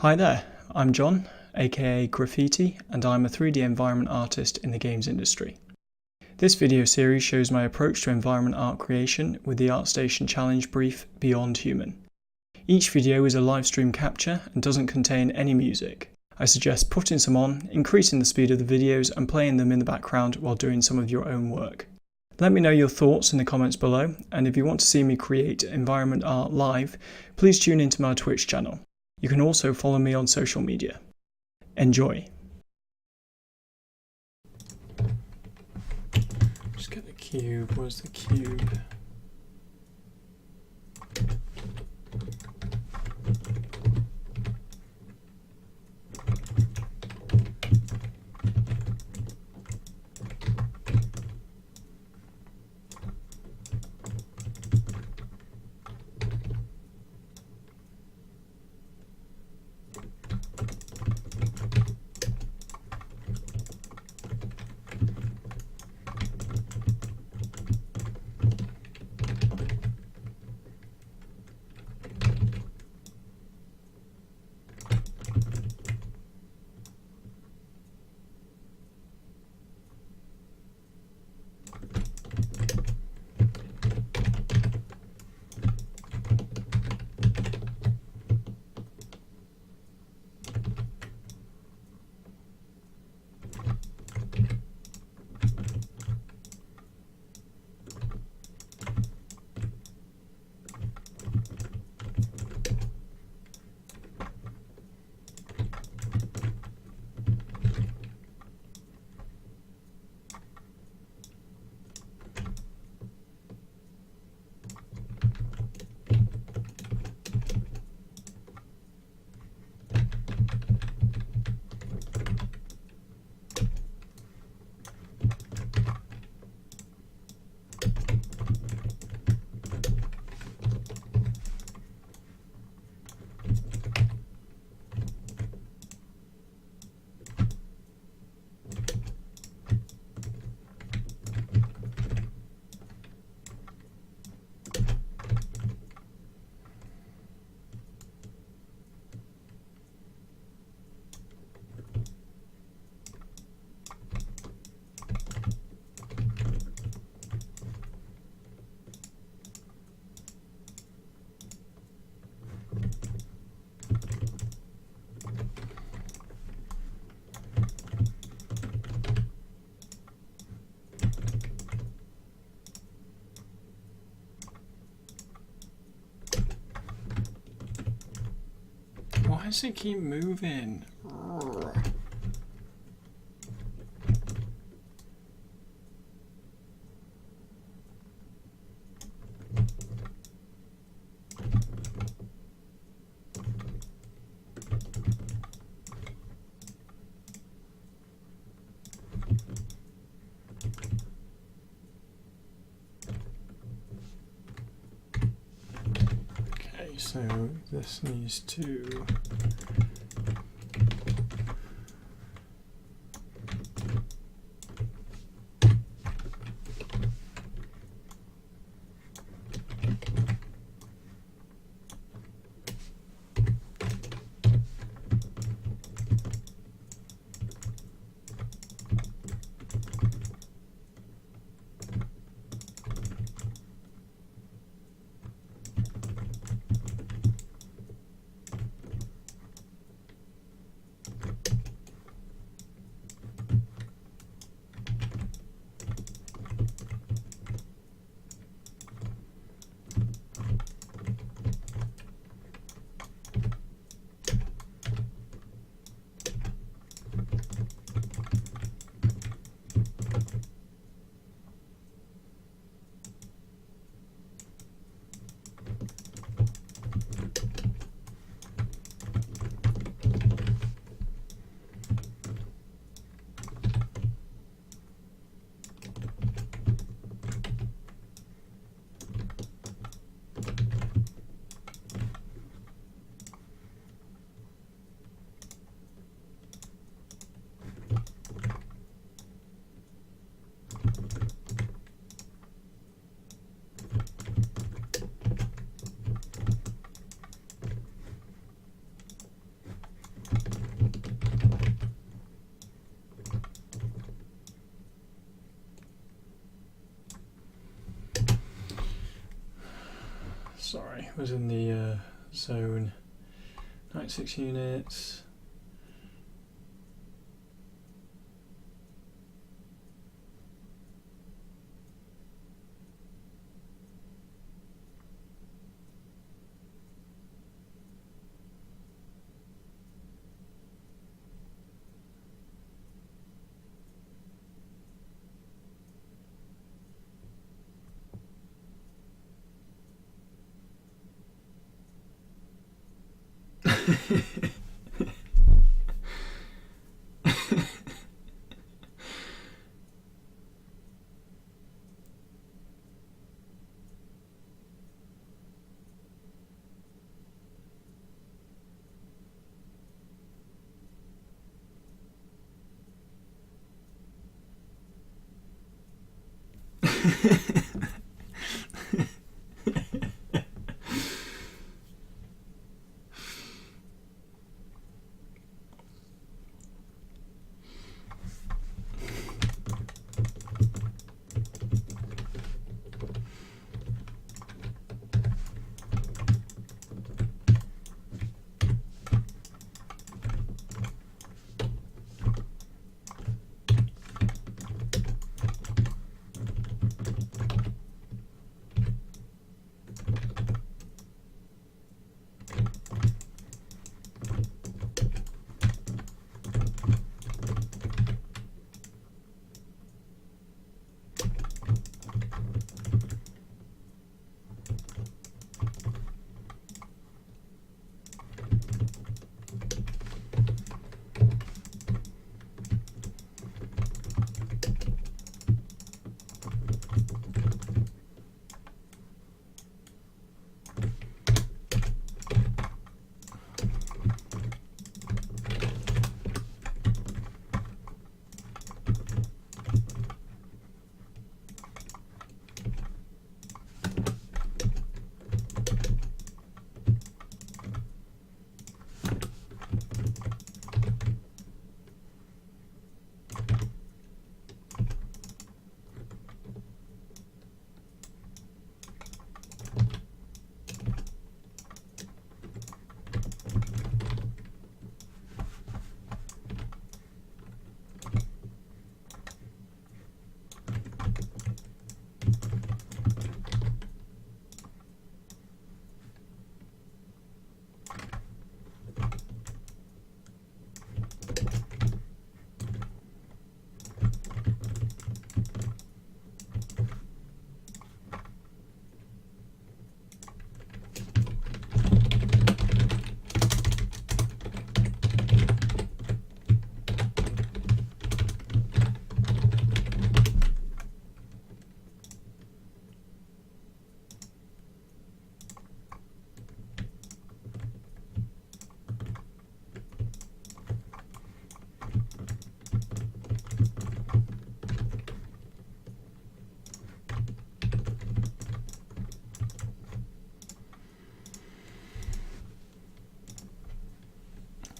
Hi there, I'm John, aka Graffiti, and I'm a 3D environment artist in the games industry. This video series shows my approach to environment art creation with the ArtStation challenge brief Beyond Human. Each video is a live stream capture and doesn't contain any music. I suggest putting some on, increasing the speed of the videos and playing them in the background while doing some of your own work. Let me know your thoughts in the comments below, and if you want to see me create environment art live, please tune into my Twitch channel. You can also follow me on social media. Enjoy! Just get the cube. Where's the cube? Why does it keep moving? Okay, so this needs to sorry, was in the zone. 96 units.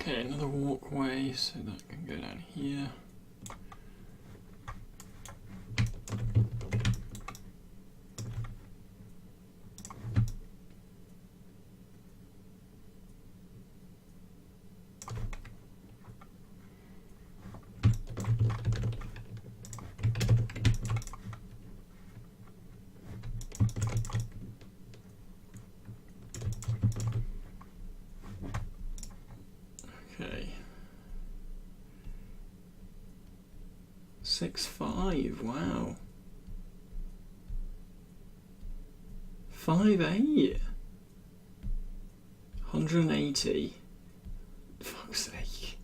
Okay, another walkway, so that can go down here. Okay. 6'5", wow. 5'8", 180. Fuck's sake.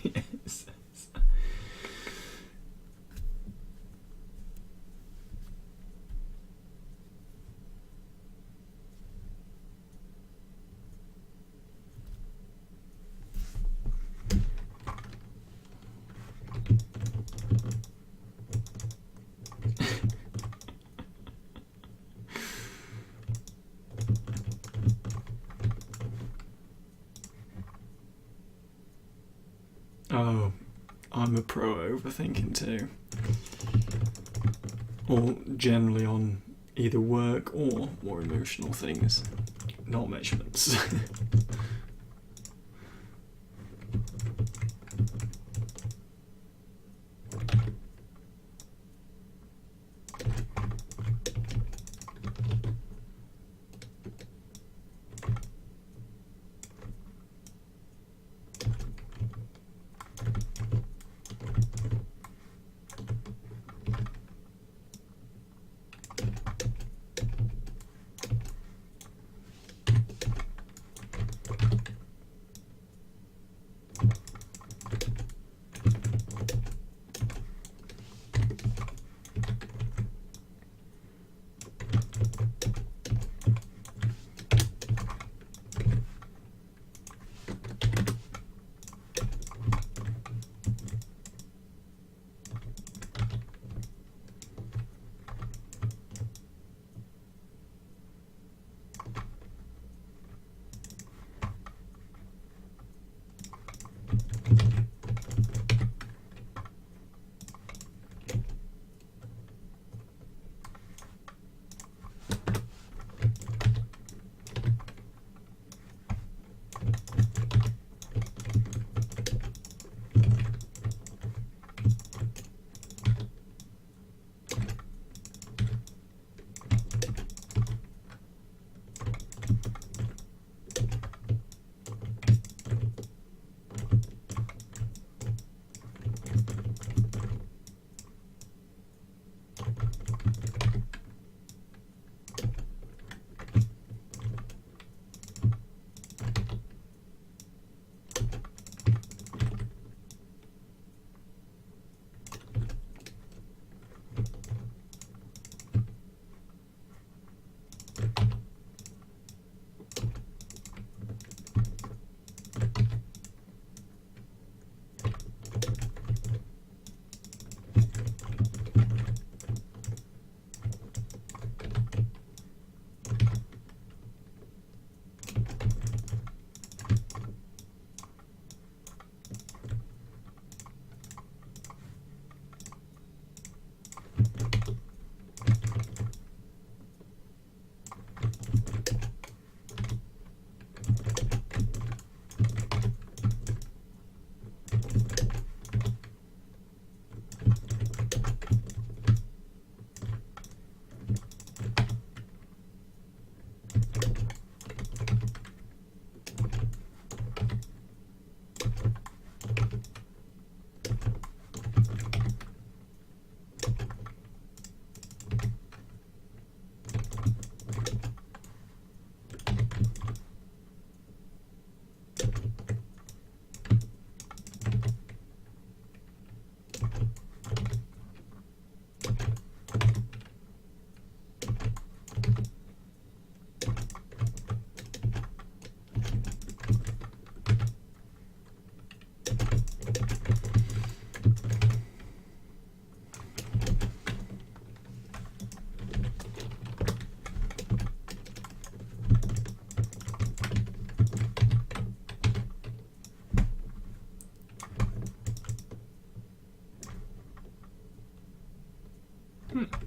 Yes. Oh, I'm a pro at overthinking too. or generally on either work or more emotional things, not measurements.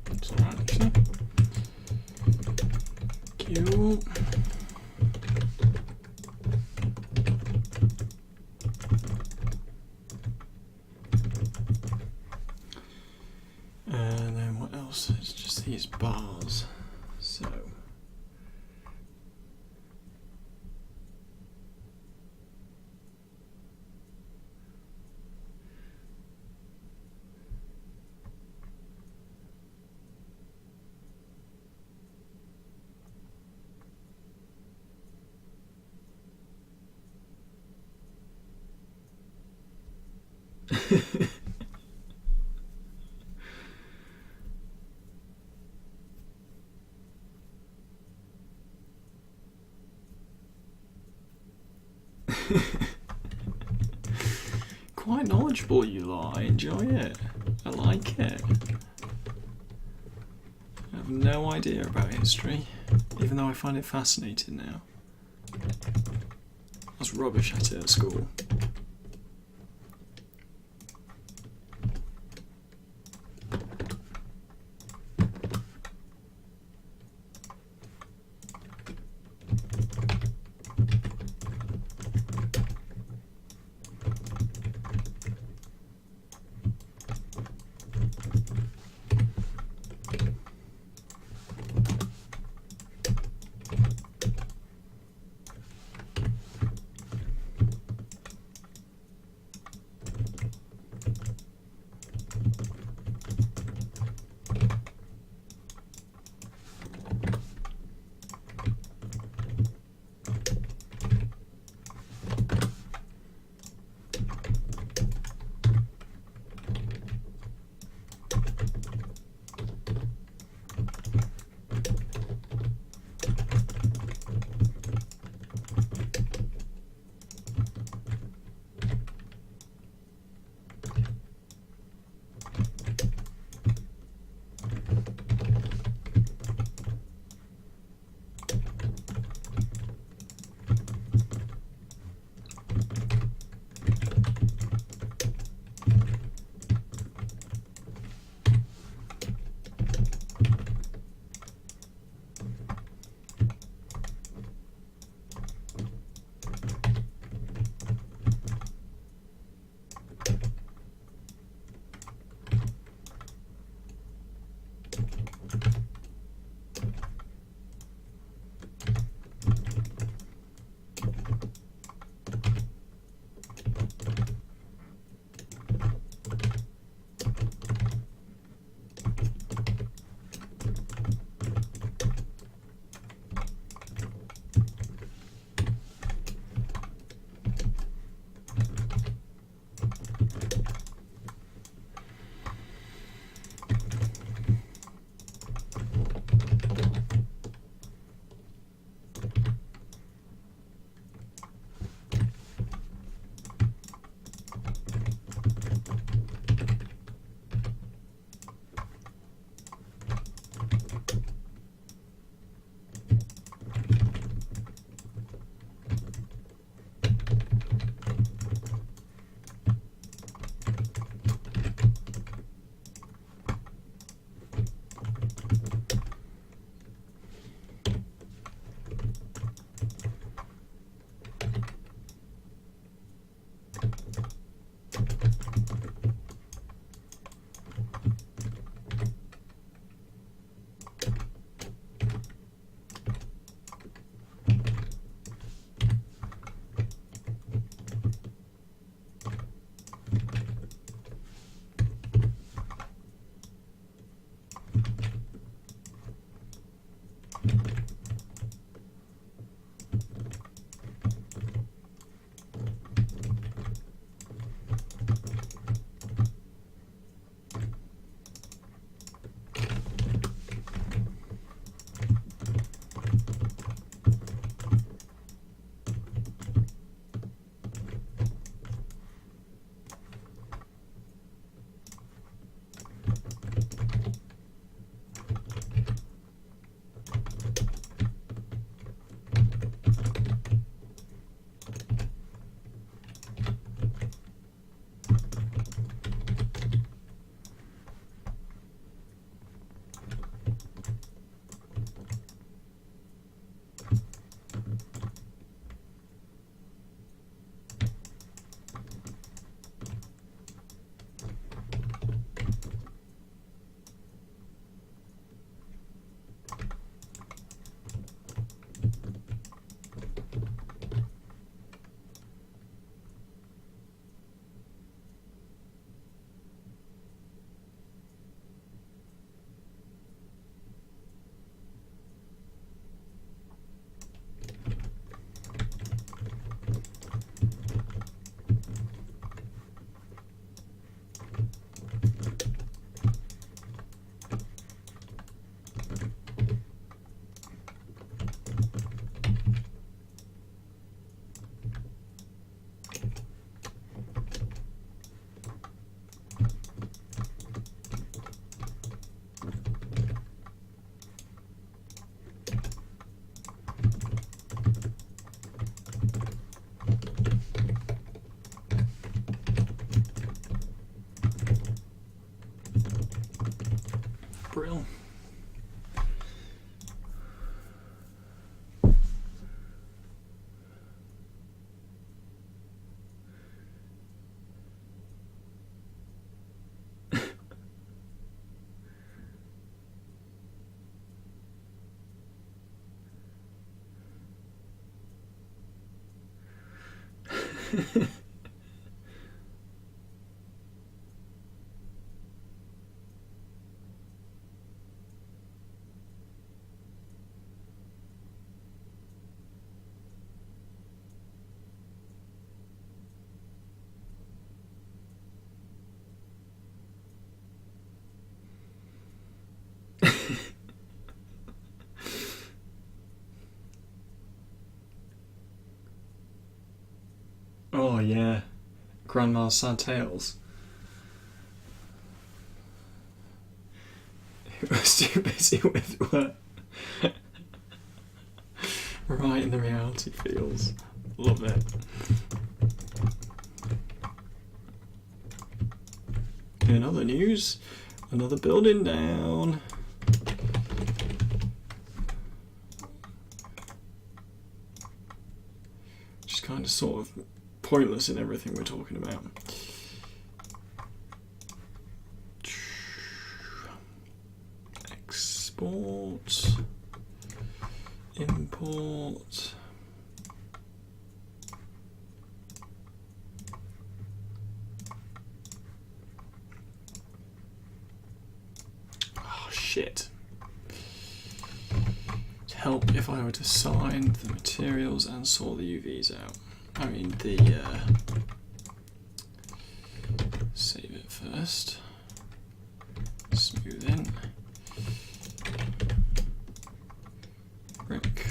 That's alright actually. Cool. And then what else? It's just these bars. So quite knowledgeable you lot, I enjoy it. I like it. I have no idea about history, even though I find it fascinating now. I was rubbish at it at school. Oh yeah, Grandma's Sad Tales. It was too busy with work. Right in the reality feels. Love it. In other news, another building down. Just kind of sort of pointless in everything we're talking about. Export, import. Oh shit. To help if I were to sign the materials and sort the UVs out. I mean save it first. Smooth in. Brick.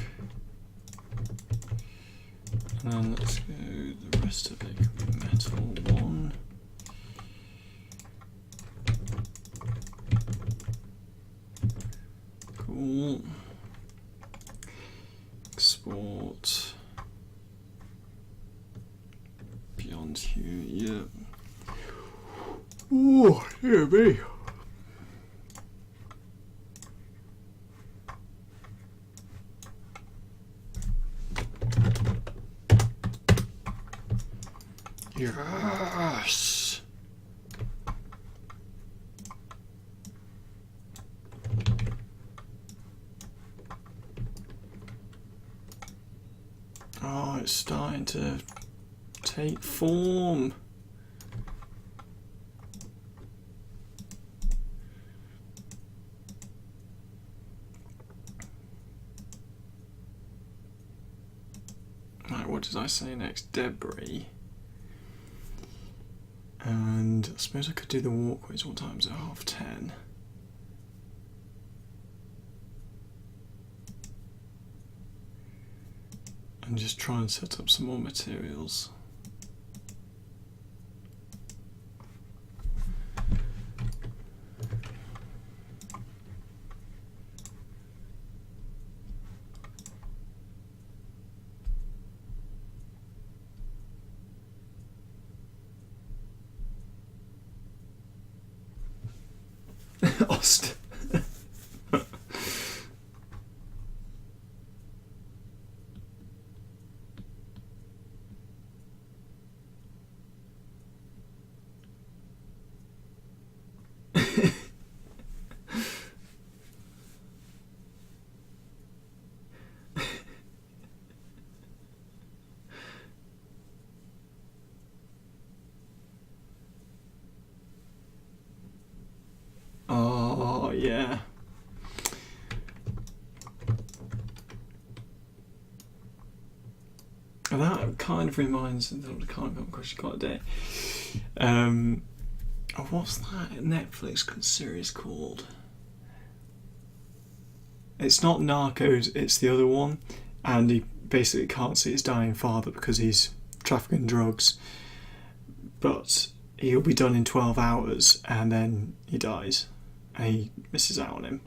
And then let's go the rest of it metal 1. Cool. Export. Beyond here, yeah. Oh, dear me. Yes. Oh, it's starting to take form. Right, what did I say next? Debris. And I suppose I could do the walkways. What time is it? 10:30. And just try and set up some more materials. Lost. Oh, yeah. And that kind of reminds me, I can't remember because you got a day. Oh, what's that Netflix series called? It's not Narcos, it's the other one. And he basically can't see his dying father because he's trafficking drugs. But he'll be done in 12 hours and then he dies. And he misses out on him.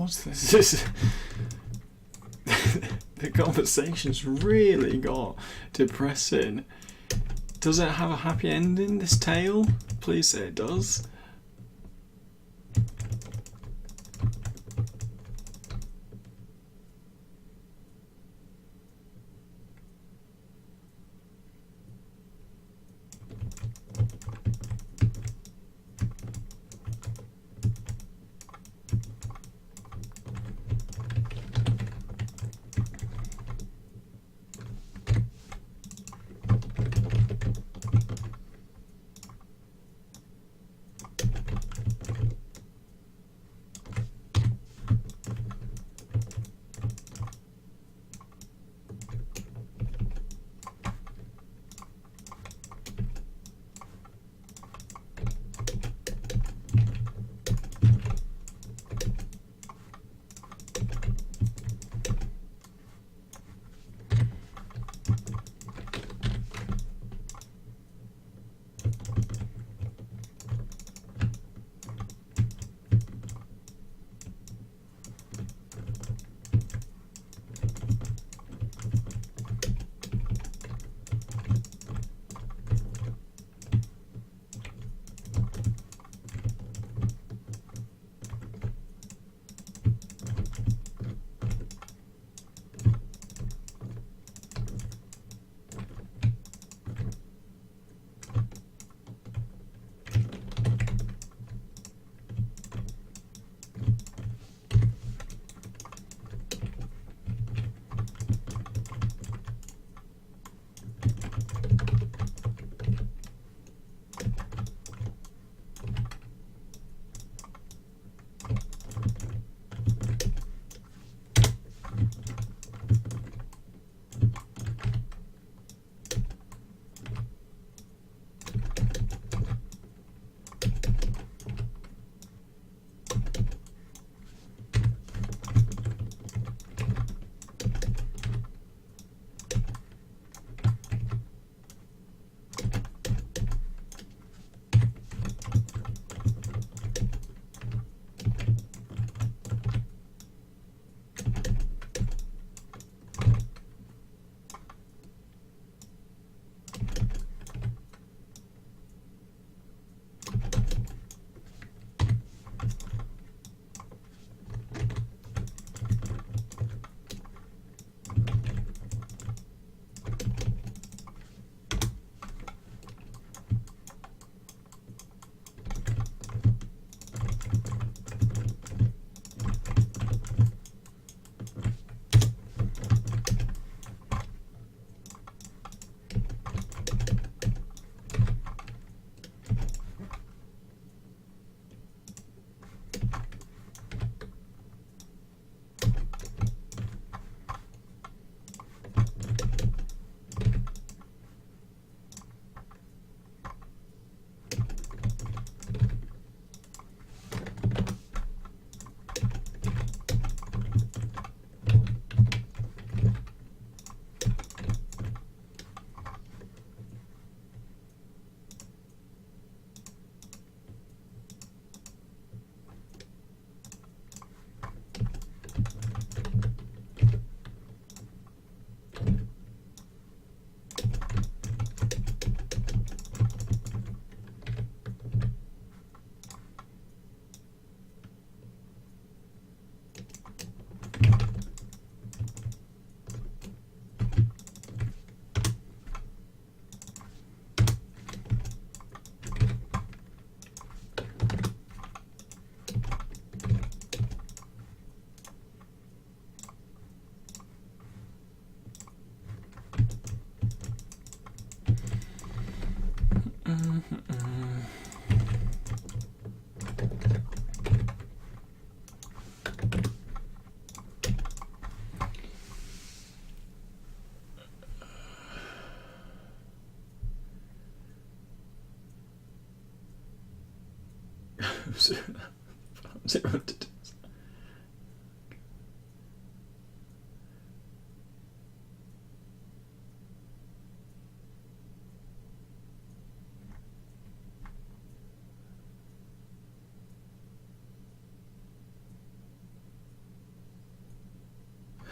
God, this is the conversation's really got depressing. Does it have a happy ending, this tale? Please say it does.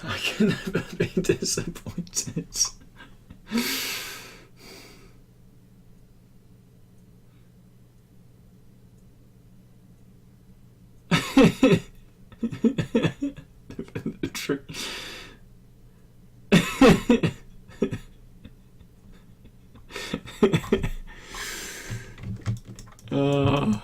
I can never be disappointed. The tree. Oh.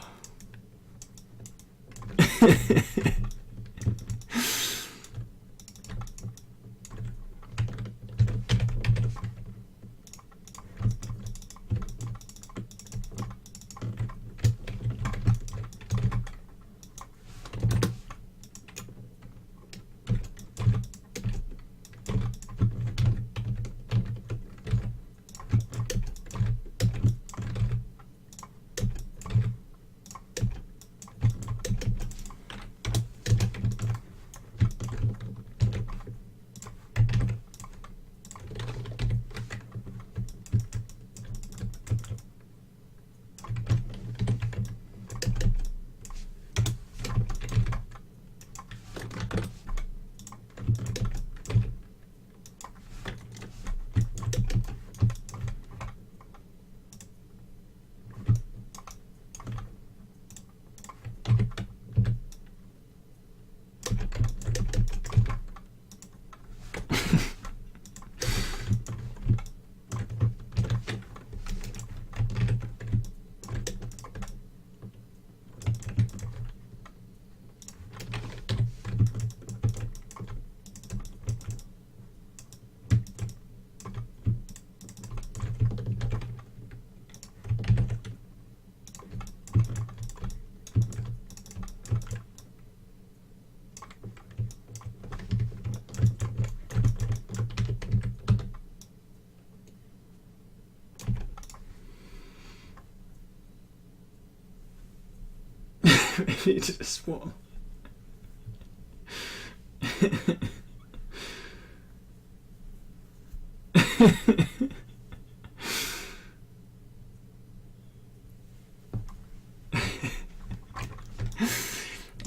Maybe just what?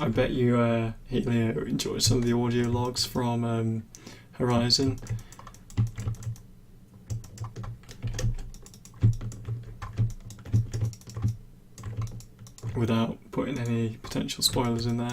I bet you, Helio, enjoyed some of the audio logs from Horizon. Without putting any potential spoilers in there.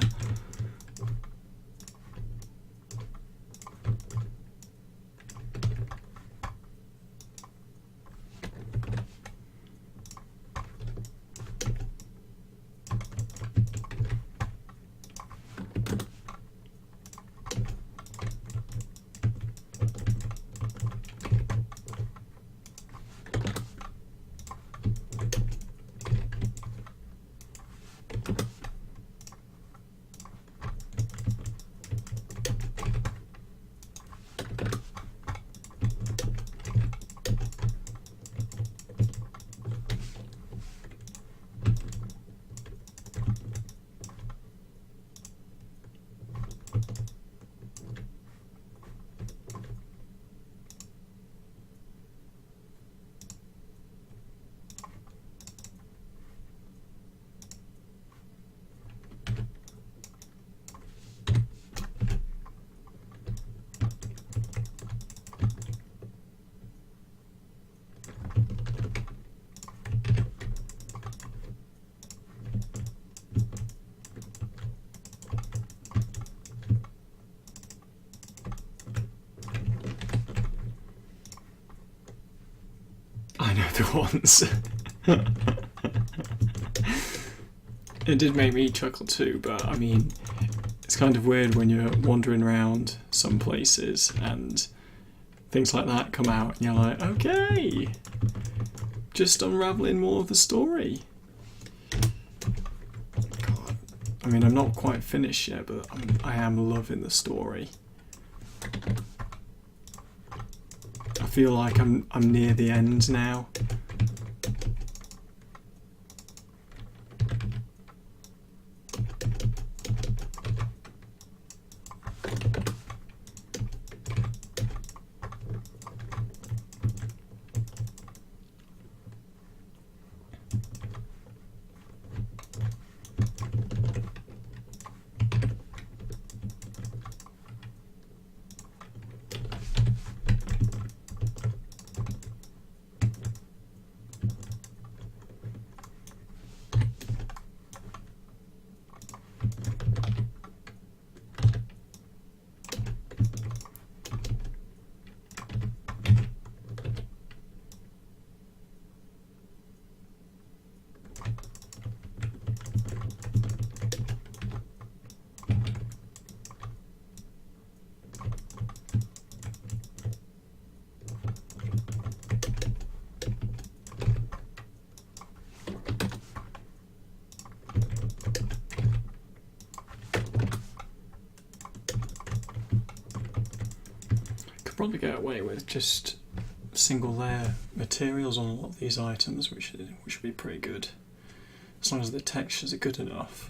I know the ones. It did make me chuckle too, but I mean, it's kind of weird when you're wandering around some places and things like that come out and you're like, okay, just unravelling more of the story. God. I mean, I'm not quite finished yet, but I am loving the story. I feel like I'm near the end now. probably get away with just single layer materials on a lot of these items, which would be pretty good, as long as the textures are good enough.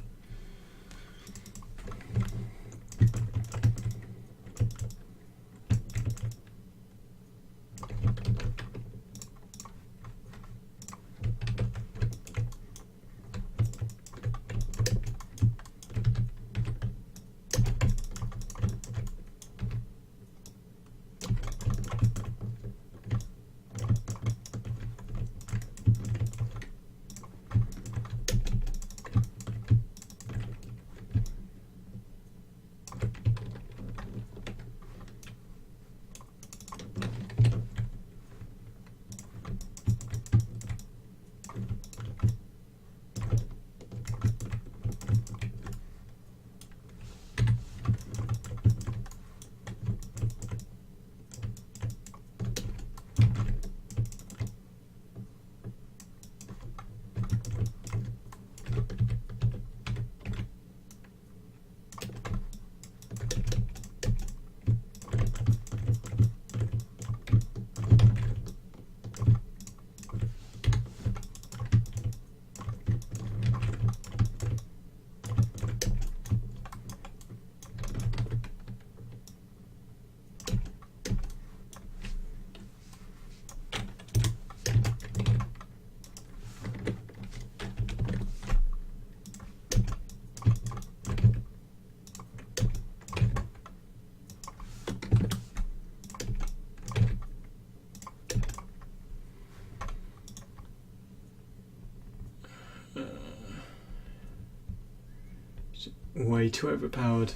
Way too overpowered.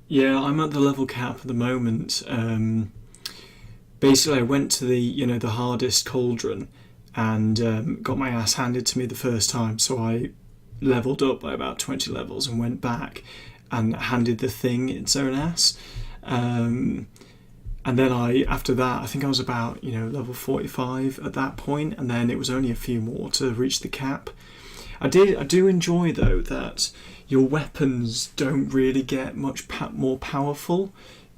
Yeah, I'm at the level cap at the moment. Basically, I went to the the hardest cauldron and got my ass handed to me the first time. So I leveled up by about 20 levels and went back and handed the thing its own ass. And then after that, I think I was about level 45 at that point, and then it was only a few more to reach the cap. I do enjoy though that your weapons don't really get much more powerful,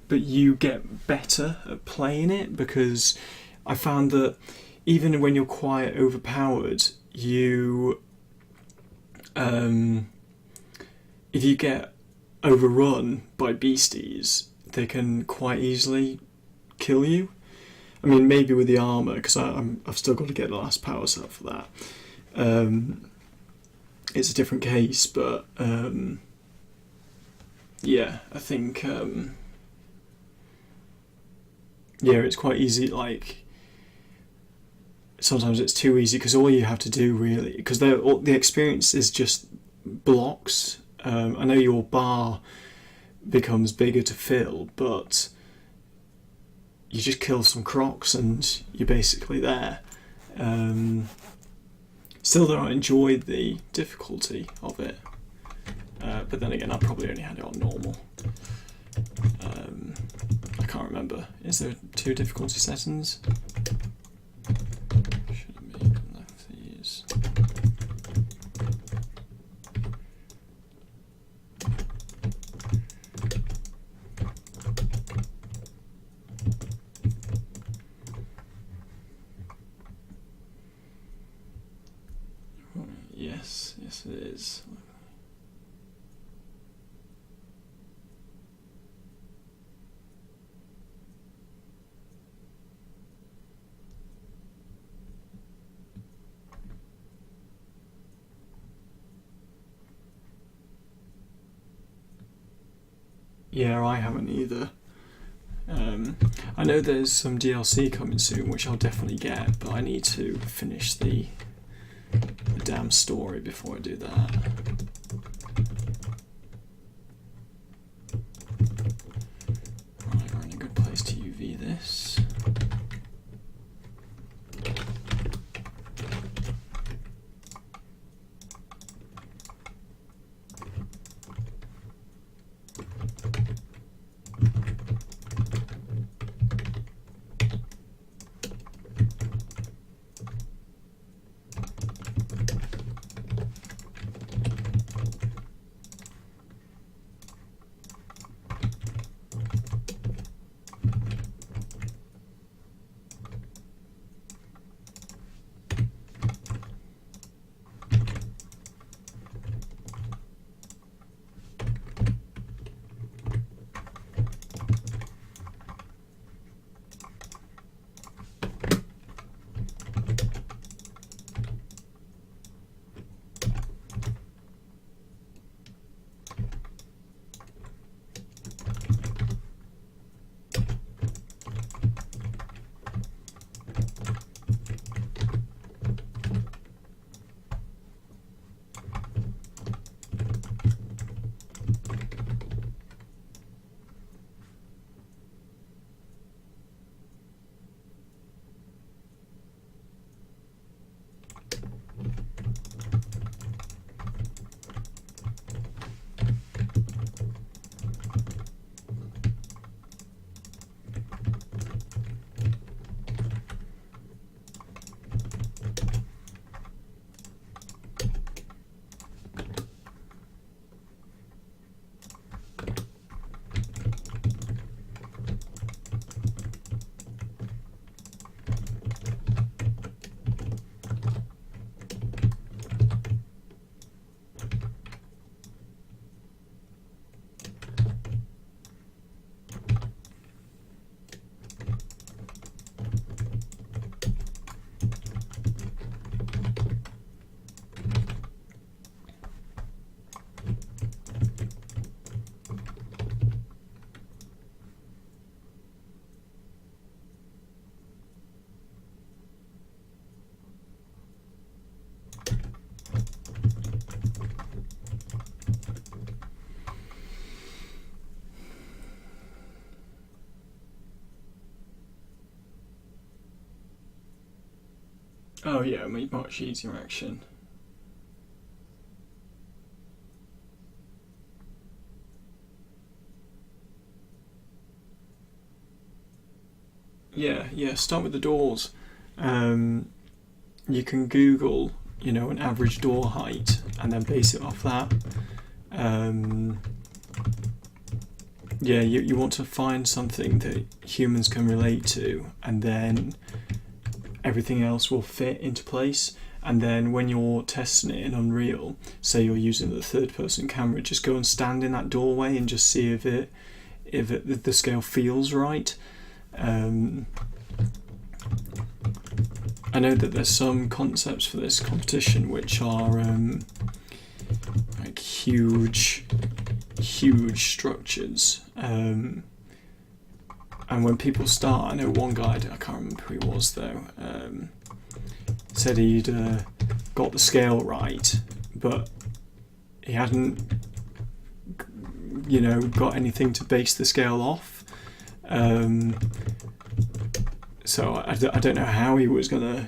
but you get better at playing it, because I found that even when you're quite overpowered, you if you get overrun by beasties, they can quite easily kill you. I mean, maybe with the armour, because I've still got to get the last power set for that. It's a different case, but yeah, I think it's quite easy. Like, sometimes it's too easy, because all you have to do really, because the experience is just blocks. I know your bar becomes bigger to fill, but you just kill some crocs and you're basically there. Still, though, I enjoyed the difficulty of it, but then again, I probably only had it on normal. I can't remember. Is there 2 difficulty settings? Should have maybe left these. Yes, it is. Yeah, I haven't either. I know there's some DLC coming soon, which I'll definitely get, but I need to finish the damn story before I do that. Right, we're in a good place to UV this. Oh yeah, much easier action. Yeah, start with the doors. You can Google, an average door height and then base it off that. Yeah, you want to find something that humans can relate to, and then everything else will fit into place. And then when you're testing it in Unreal, say you're using the third-person camera, just go and stand in that doorway and just see if the scale feels right. I know that there's some concepts for this competition which are like huge structures, and when people start, I know one guy, I can't remember who he was though, said he'd got the scale right, but he hadn't got anything to base the scale off. So I don't know how he was gonna,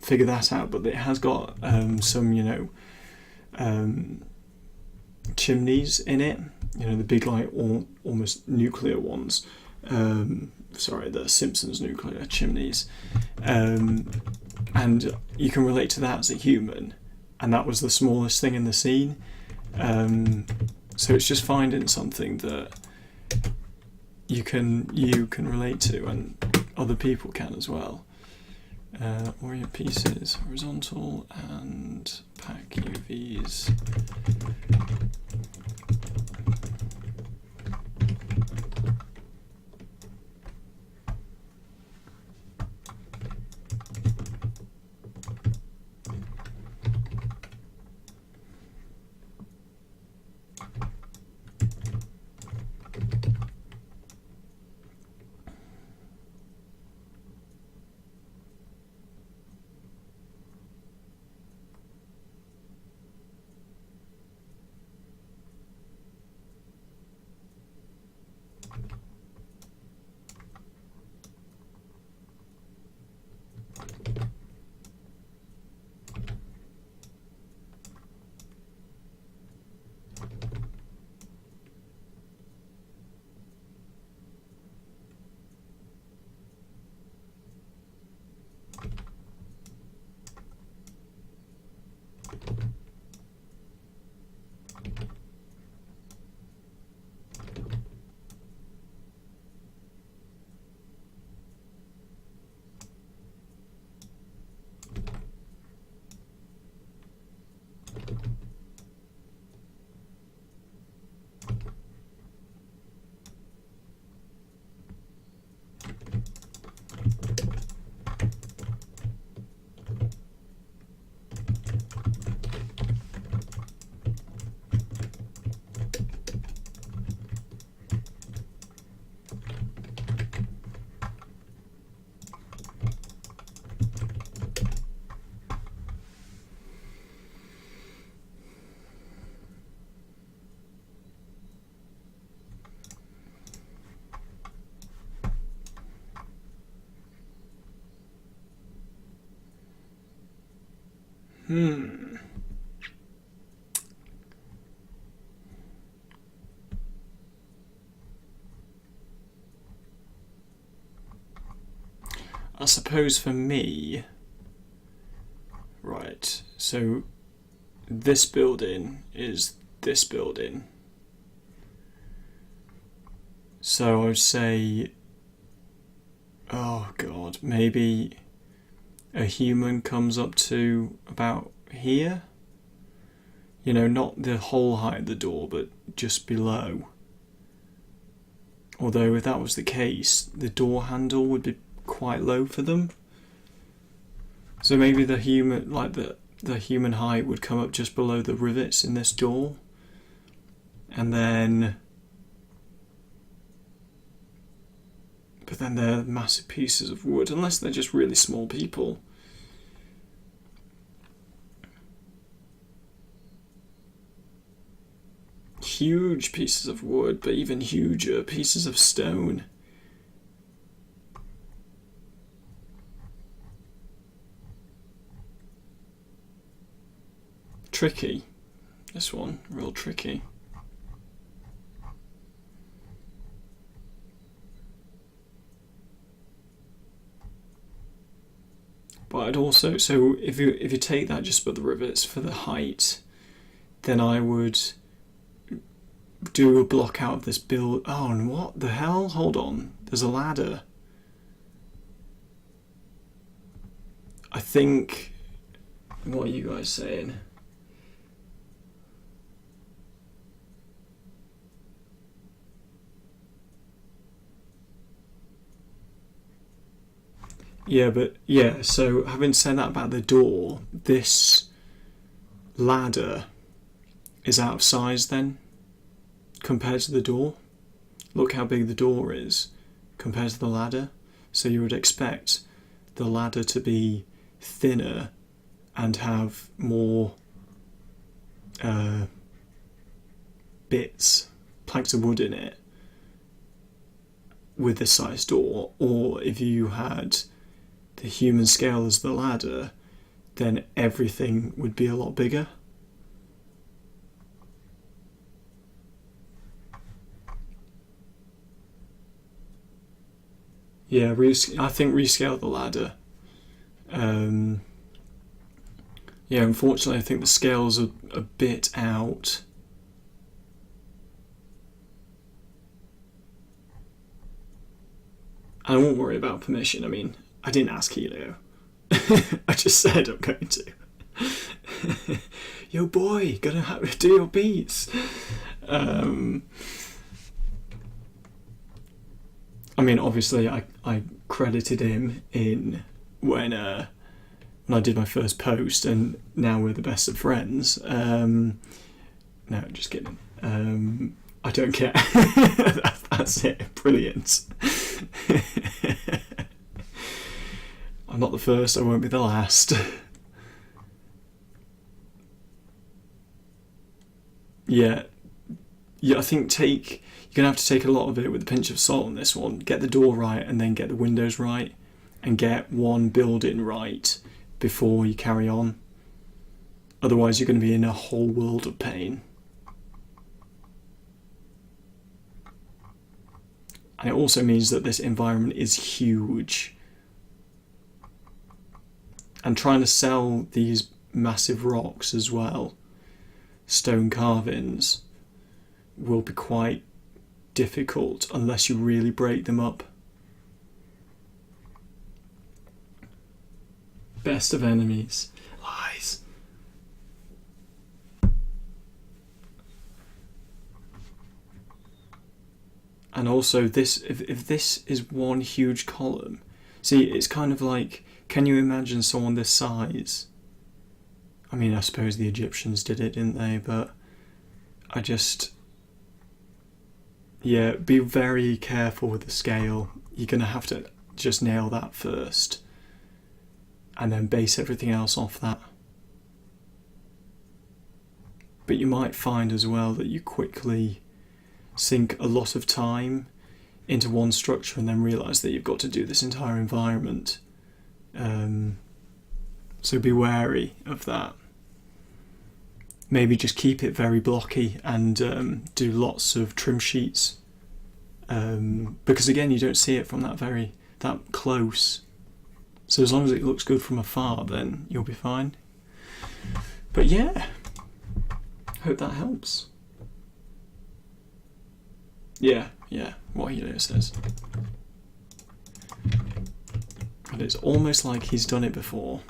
figure that out, but it has got some, chimneys in it, the big, like, almost nuclear ones. Sorry, the Simpsons nuclear chimneys. And you can relate to that as a human, and that was the smallest thing in the scene. So it's just finding something that you can relate to, and other people can as well. Orient pieces, horizontal, and pack UVs. I suppose for me, right, so this building is this building. So I would say, oh God, maybe a human comes up to about here. Not the whole height of the door, but just below. Although if that was the case, the door handle would be quite low for them. So maybe the human, like the human height would come up just below the rivets in this door. And then, but then they're massive pieces of wood, unless they're just really small people. Huge pieces of wood, but even huger pieces of stone. tricky. This one, real tricky. But I'd also, so if you take that just for the rivets for the height, then I would do a block out of this build. Oh, and what the hell? Hold on. There's a ladder. I think. What are you guys saying? Yeah, but yeah, so having said that about the door, this ladder is out of size then compared to the door. Look how big the door is compared to the ladder. So you would expect the ladder to be thinner and have more bits, planks of wood in it with this size door. Or if you had the human scale as the ladder, then everything would be a lot bigger. Yeah, I think rescale the ladder. Yeah, unfortunately I think the scales are a bit out. I won't worry about permission. I mean, I didn't ask Helio. I just said I'm going to. Yo boy, gotta do your beats. I mean, obviously I credited him in when I did my first post, and now we're the best of friends. No, just kidding. I don't care. That's it. Brilliant. I'm not the first, I won't be the last. Yeah, I think you're gonna have to take a lot of it with a pinch of salt on this one. Get the door right, and then get the windows right, and get one building right before you carry on. Otherwise you're going to be in a whole world of pain. And it also means that this environment is huge. And trying to sell these massive rocks as well, stone carvings, will be quite difficult unless you really break them up. Best of enemies. Lies. And also this, if this is one huge column, see, it's kind of like, can you imagine someone this size? I mean, I suppose the Egyptians did it, didn't they? But I just, yeah, be very careful with the scale. You're going to have to just nail that first, and then base everything else off that. But you might find as well that you quickly sink a lot of time into one structure and then realise that you've got to do this entire environment. So be wary of that. Maybe just keep it very blocky and do lots of trim sheets. Because again, you don't see it from that close. So as long as it looks good from afar, then you'll be fine. But yeah, hope that helps. Yeah, what Helio says. And it's almost like he's done it before.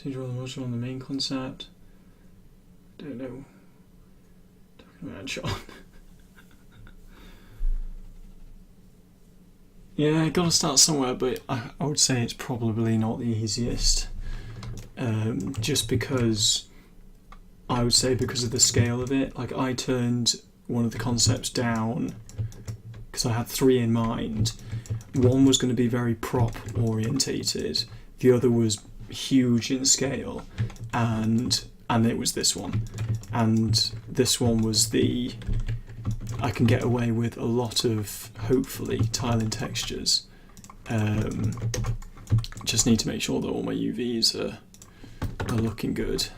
So you draw the module on the main concept. Don't know. Talking about John. Yeah, got to start somewhere, but I would say it's probably not the easiest. Just because, I would say because of the scale of it. Like, I turned one of the concepts down because I had 3 in mind. One was going to be very prop orientated, the other was huge in scale, and it was this one. And this one was I can get away with a lot of, hopefully, tiling textures. Just need to make sure that all my UVs are looking good.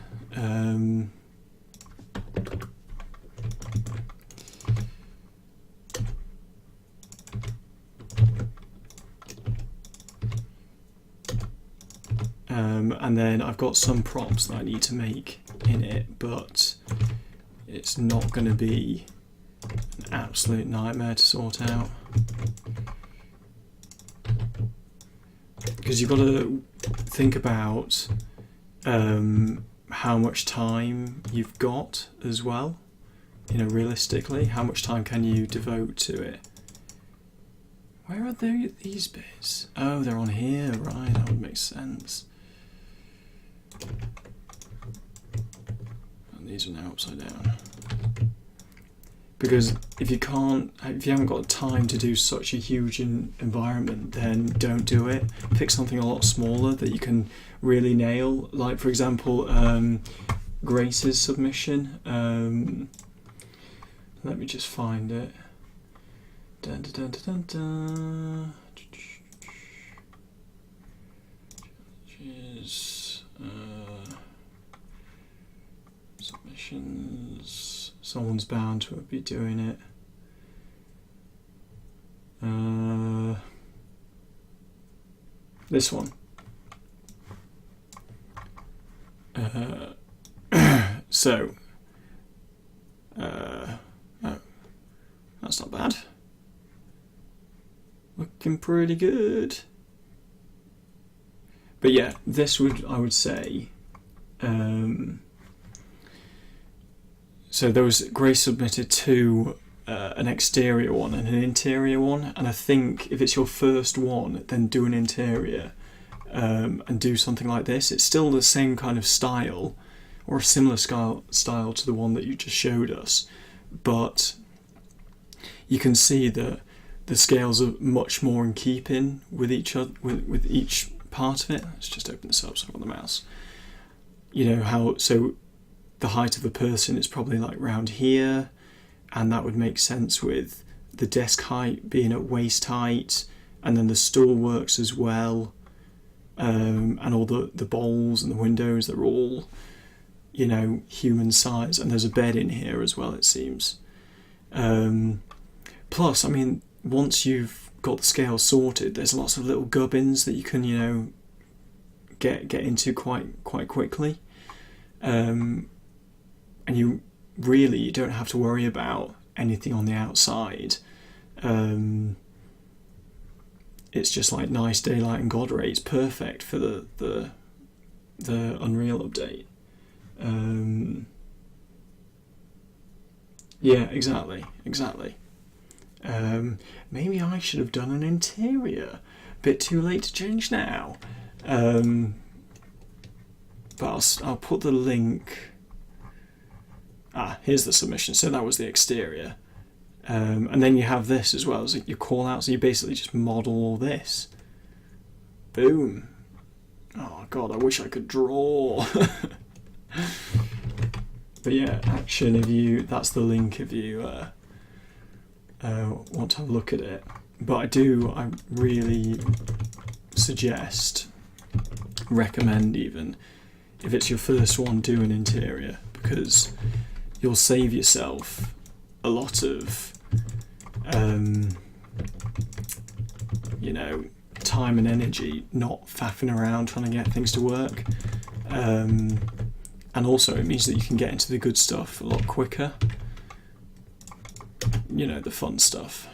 And then I've got some props that I need to make in it, but it's not going to be an absolute nightmare to sort out. Because you've got to think about how much time you've got as well. You know, realistically, how much time can you devote to it? Where are these bits? Oh, they're on here, right, that would make sense. And these are now upside down. Because if you haven't got time to do such a huge environment, then don't do it. Pick something a lot smaller that you can really nail. Like, for example, Grace's submission. Let me just find it. Dun, dun, dun, dun, dun. Submissions. Someone's bound to be doing it. This one. Oh, that's not bad. Looking pretty good. But yeah, this I would say. So Grace submitted to an exterior one and an interior one, and I think if it's your first one, then do an interior and do something like this. It's still the same kind of style, or a similar style to the one that you just showed us, but you can see that the scales are much more in keeping with each other, with each part of it. Let's just open this up so on the mouse. You know so the height of the person is probably like round here, and that would make sense with the desk height being at waist height, and then the stool works as well, and all the bowls and the windows, they're all, you know, human size, and there's a bed in here as well, it seems. Plus, I mean, once you've got the scale sorted, there's lots of little gubbins that you can, you know, get into quite quickly, and you don't have to worry about anything on the outside. It's just like nice daylight and God ray. It's perfect for the Unreal update. Yeah, exactly. Maybe I should have done an interior. Bit too late to change now. But I'll put the link. Here's the submission. So that was the exterior. And then you have this as well as your call out. So you basically just model all this. Boom. Oh God, I wish I could draw. But yeah, action, that's the link if you want to have a look at it. But I really recommend even, if it's your first one, do an interior, because you'll save yourself a lot of you know, time and energy not faffing around trying to get things to work, and also it means that you can get into the good stuff a lot quicker, you know, the fun stuff.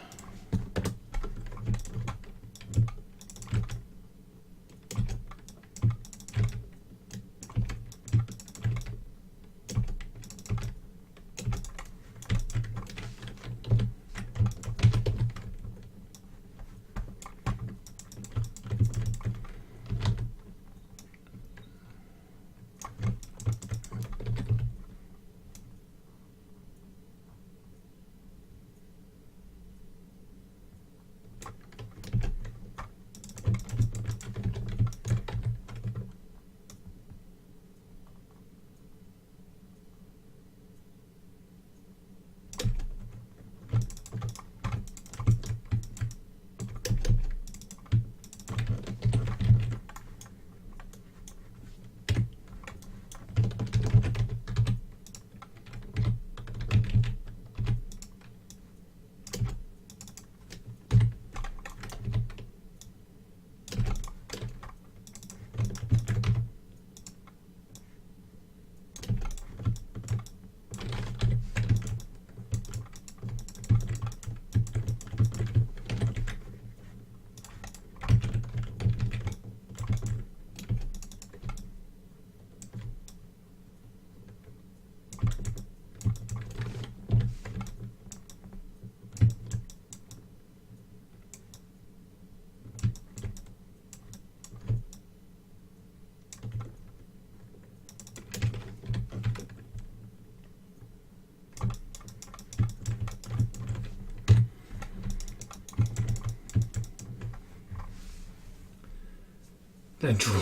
Then draw.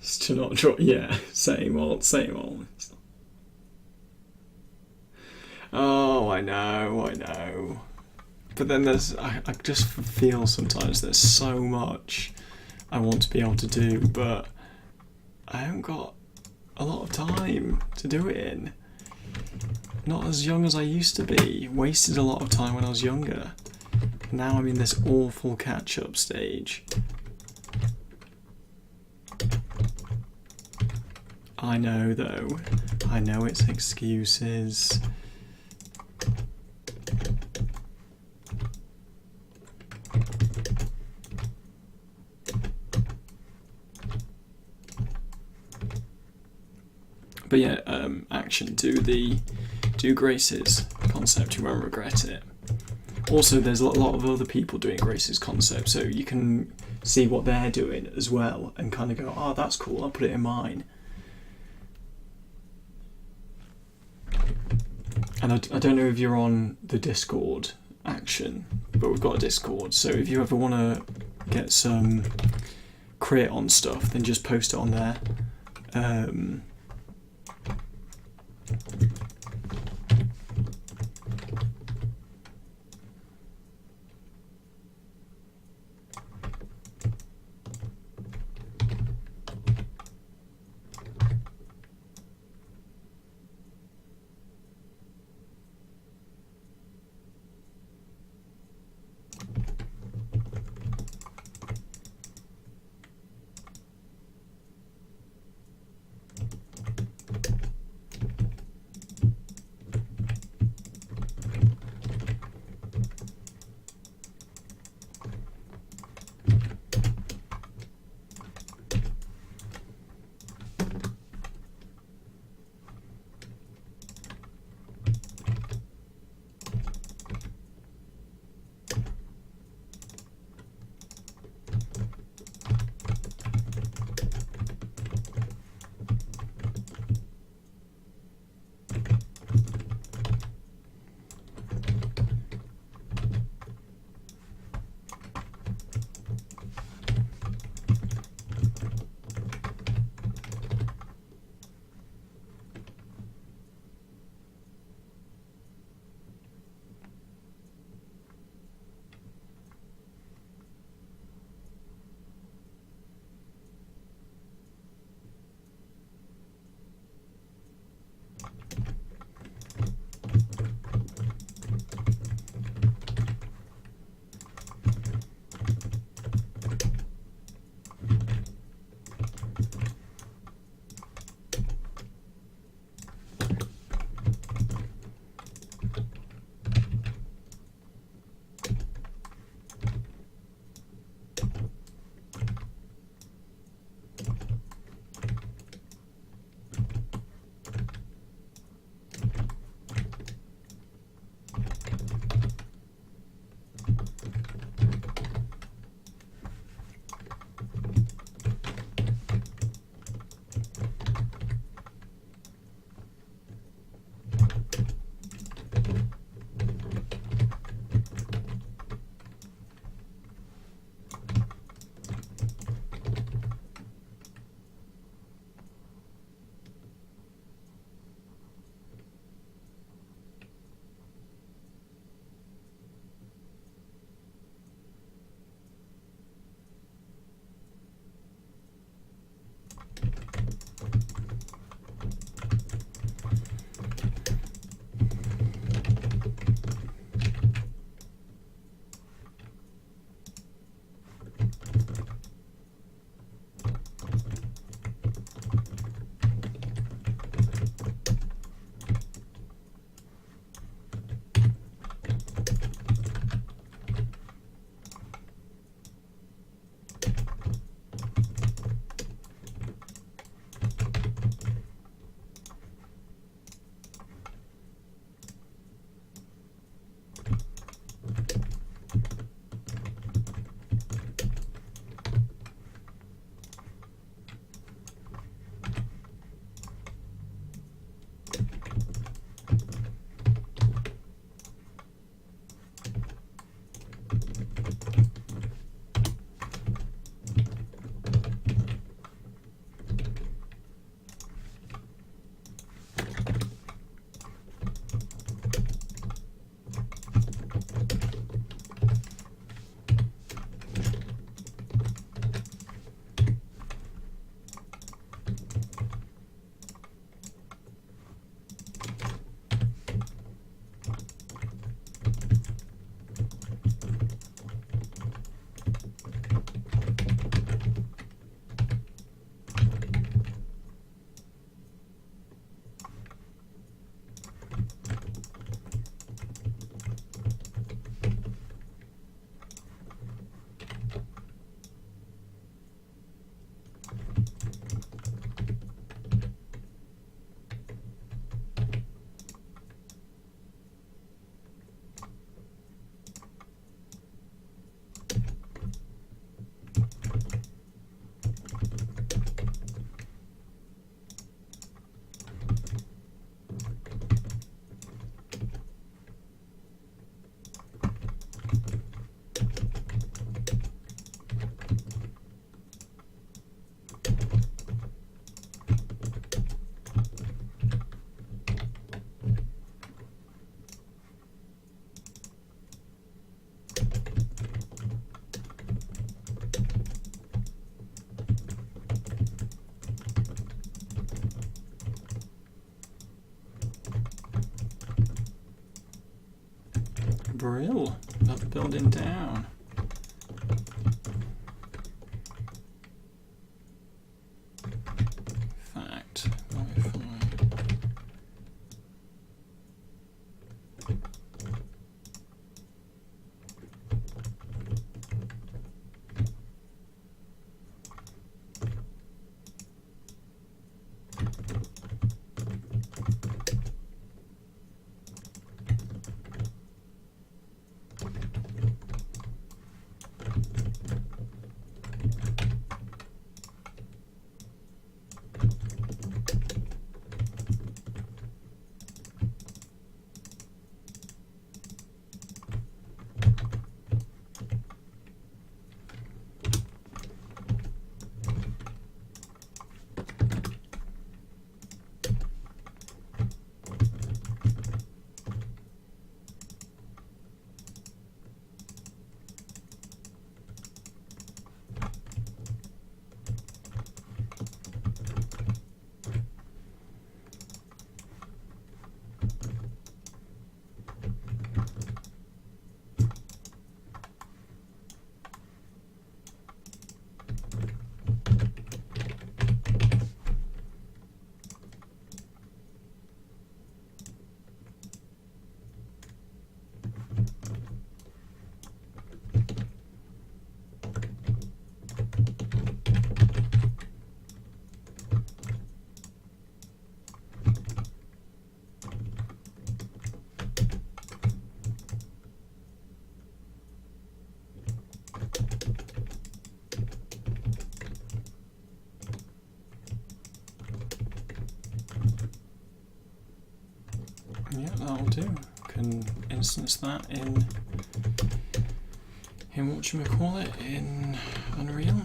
Just to not draw. Yeah, same old, same old. Oh, I know. But then I just feel sometimes there's so much I want to be able to do, but I haven't got a lot of time to do it in. Not as young as I used to be. Wasted a lot of time when I was younger. Now I'm in this awful catch-up stage. I know though. I know it's excuses. But yeah, action. Do Grace's concept, you won't regret it. Also, there's a lot of other people doing Grace's concept, so you can see what they're doing as well and kind of go, oh, that's cool, I'll put it in mine. And I don't know if you're on the Discord action, but we've got a Discord, so if you ever want to get some crit on stuff, then just post it on there. Brill, another building down. Fact, modify. Yeah, that'll do. Can instance that in whatchamacallit, in Unreal.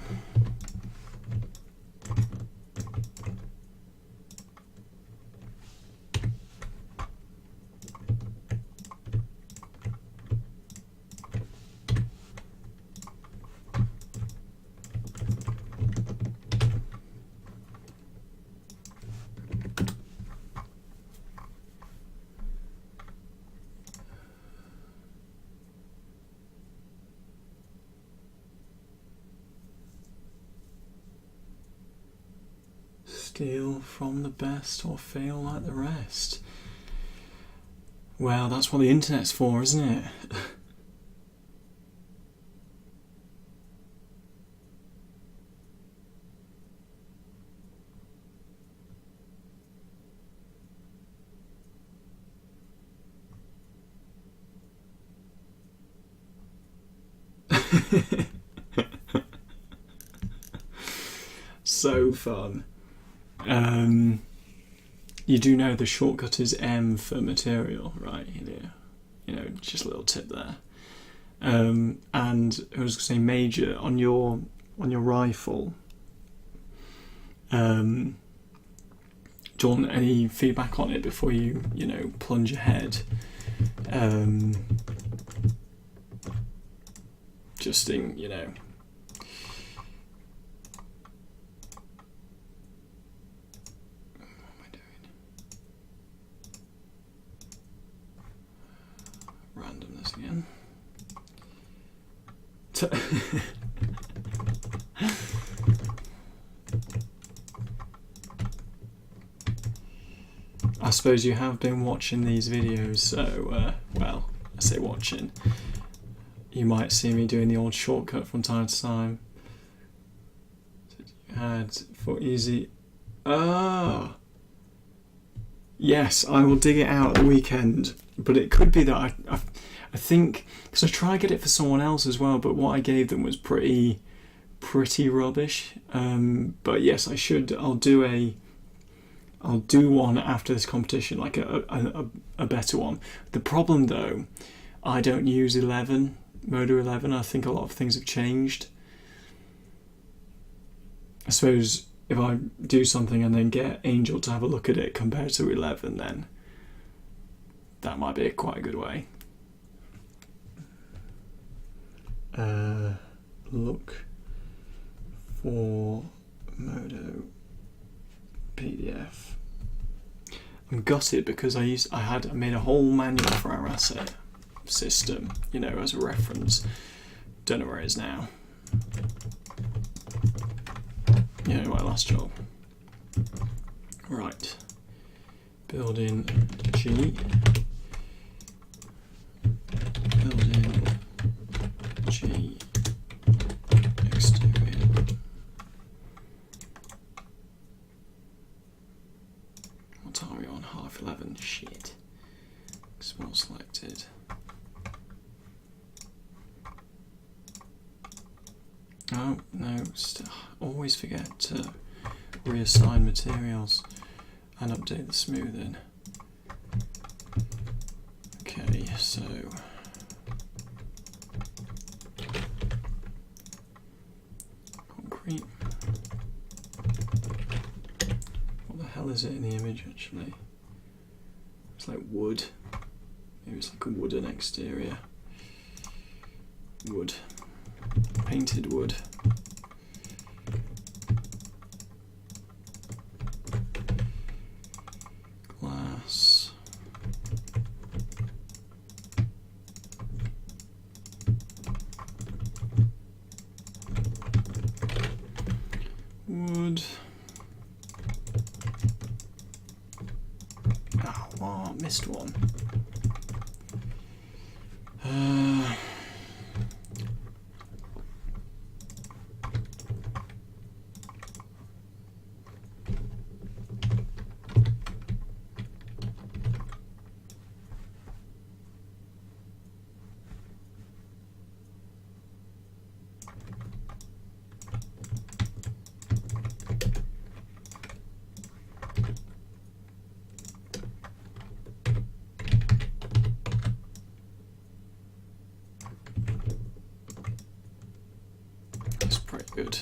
Steal from the best or fail like the rest. Well, that's what the internet's for, isn't it? So fun. You do know the shortcut is M for material, right? You know, just a little tip there. And I was going to say, Major, on your rifle. Do you want any feedback on it before you plunge ahead? Just in, randomness again. I suppose you have been watching these videos, so, well, I say watching. You might see me doing the old shortcut from time to time. Add for easy. Ah! Yes, I will dig it out at the weekend, but it could be that I think, because I try to get it for someone else as well, but what I gave them was pretty rubbish. But yes, I'll do one after this competition, like a better one. The problem though, I don't use Modo 11. I think a lot of things have changed. I suppose if I do something and then get Angel to have a look at it compared to 11, then that might be quite a good way. Look for Modo PDF. I'm gutted because I made a whole manual for our asset, system, you know, as a reference. Don't know where it is now. Yeah, my last job. Right. Building G. Building G. Exterior. What time are we on? 11:30. Shit. Small selected. Oh no! Always forget to reassign materials and update the smoothing. Okay, so concrete. What the hell is it in the image actually? It's like wood. Maybe it's like a wooden exterior. Wood. Painted wood. Glass. Wood. Oh, wow, missed one. That's pretty good.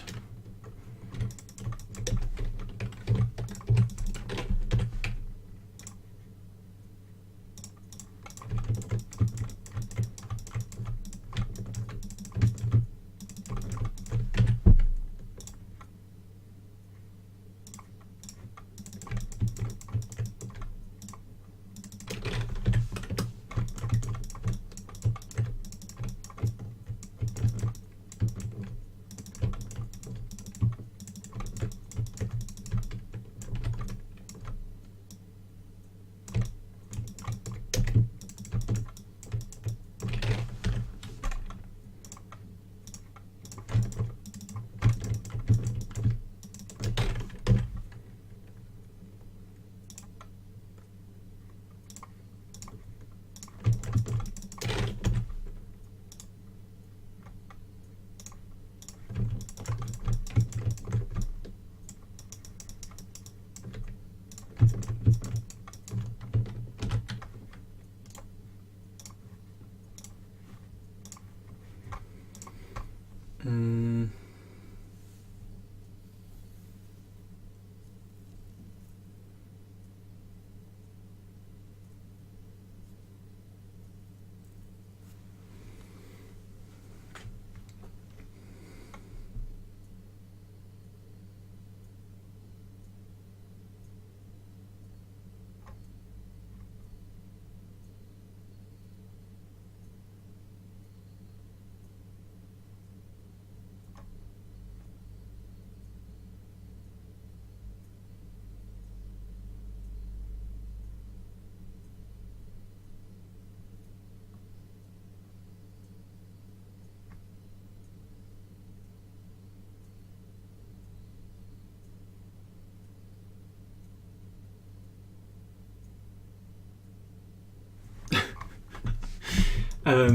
What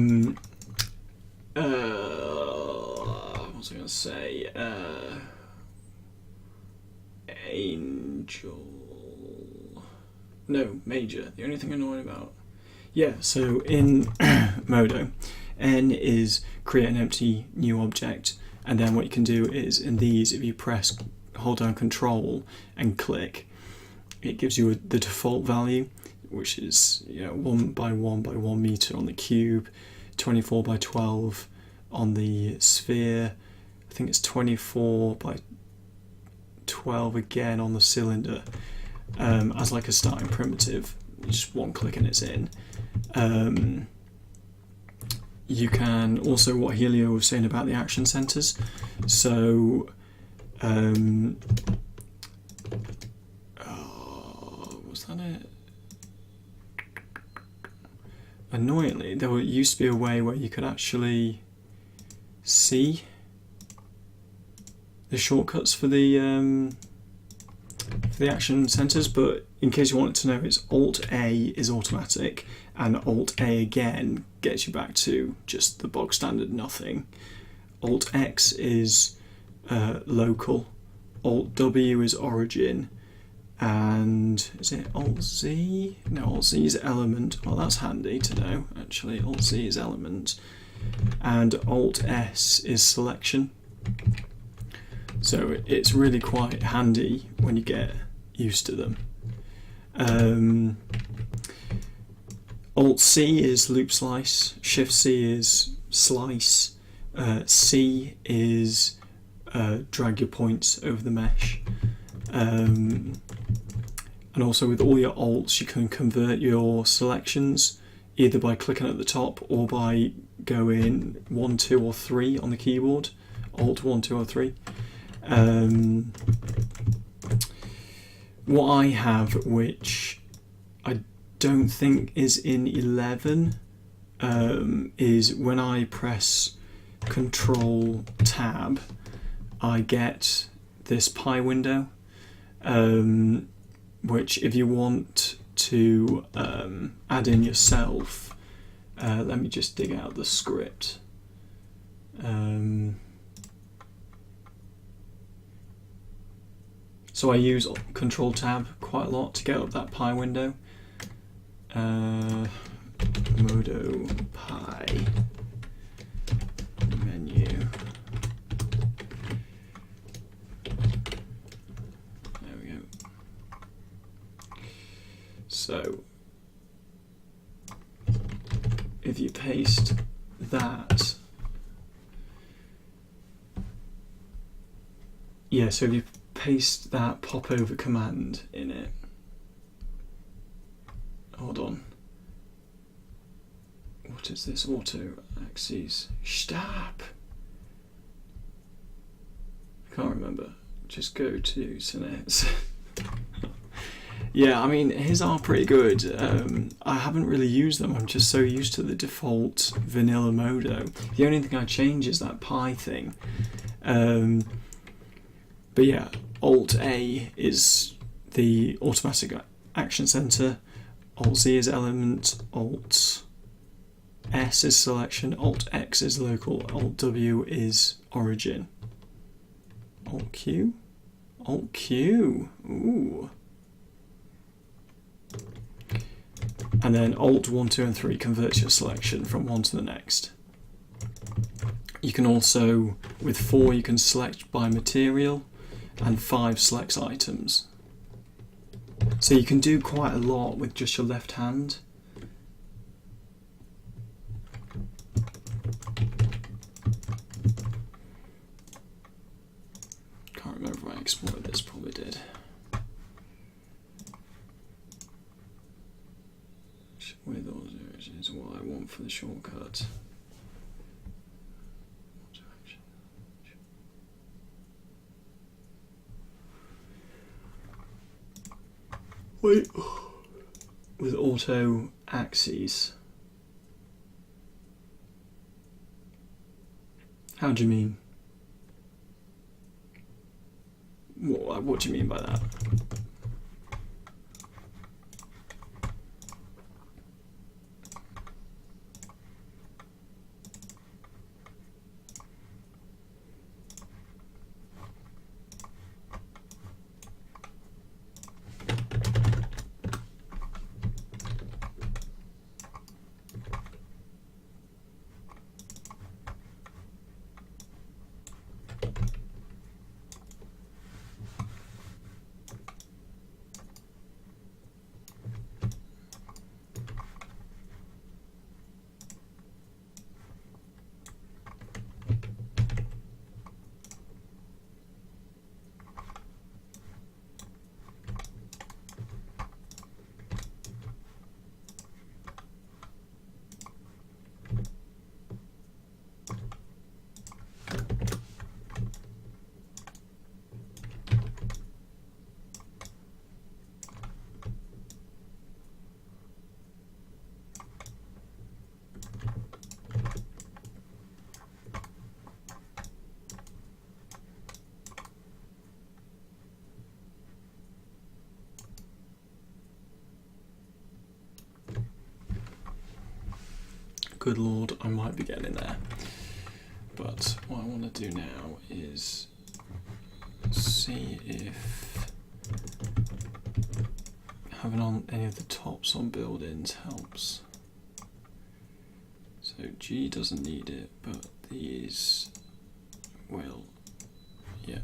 was I going to say? Angel. No, major. The only thing annoying about. Yeah, so in Modo, N is create an empty new object, and then what you can do is in these, if you hold down Control and click, it gives you the default value, which is 1 by 1 by 1 meter on the cube, 24 by 12 on the sphere. I think it's 24 by 12 again on the cylinder, as like a starting primitive. Just one click and it's in. you can also, what Helio was saying about the action centers. So, was that it? Annoyingly, there used to be a way where you could actually see the shortcuts for the action centers, but in case you wanted to know, it's Alt-A is automatic, and Alt-A again gets you back to just the bog standard nothing. Alt-X is local, Alt-W is origin, and is it Alt-Z? No, Alt-Z is element. Oh, that's handy to know, actually. Alt-Z is element, and Alt-S is selection. So it's really quite handy when you get used to them. Alt-C is loop slice, Shift-C is slice, C is drag your points over the mesh. And also with all your alts you can convert your selections either by clicking at the top or by going 1, 2 or 3 on the keyboard. Alt 1, 2 or 3. What I have, which I don't think is in 11, is when I press Control Tab, I get this pie window, which if you want to add in yourself, let me just dig out the script. So I use Control Tab quite a lot to get up that pie window. Modo pie menu. There we go. So if you paste that, yeah, so if you paste that popover command in it, hold on, what is this auto axes? Stop! I can't remember, just go to Synapse. Yeah, I mean, his are pretty good. I haven't really used them, I'm just so used to the default vanilla Modo. The only thing I change is that pie thing. But yeah, Alt-A is the automatic action center, Alt-Z is element, Alt-S is selection, Alt-X is local, Alt-W is origin. Alt-Q? Alt-Q, ooh. And then Alt 1, 2 and 3 converts your selection from one to the next. You can also, with 4 you can select by material, and 5 selects items. So you can do quite a lot with just your left hand. Can't remember if I exported this, probably did. With all is what I want for the shortcut. Wait, with auto axes. How do you mean? What do you mean by that? Good Lord, I might be getting there. But what I want to do now is see if having on any of the tops on buildings helps. So G doesn't need it, but these will, yeah.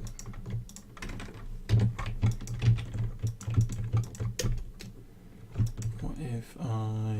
What if I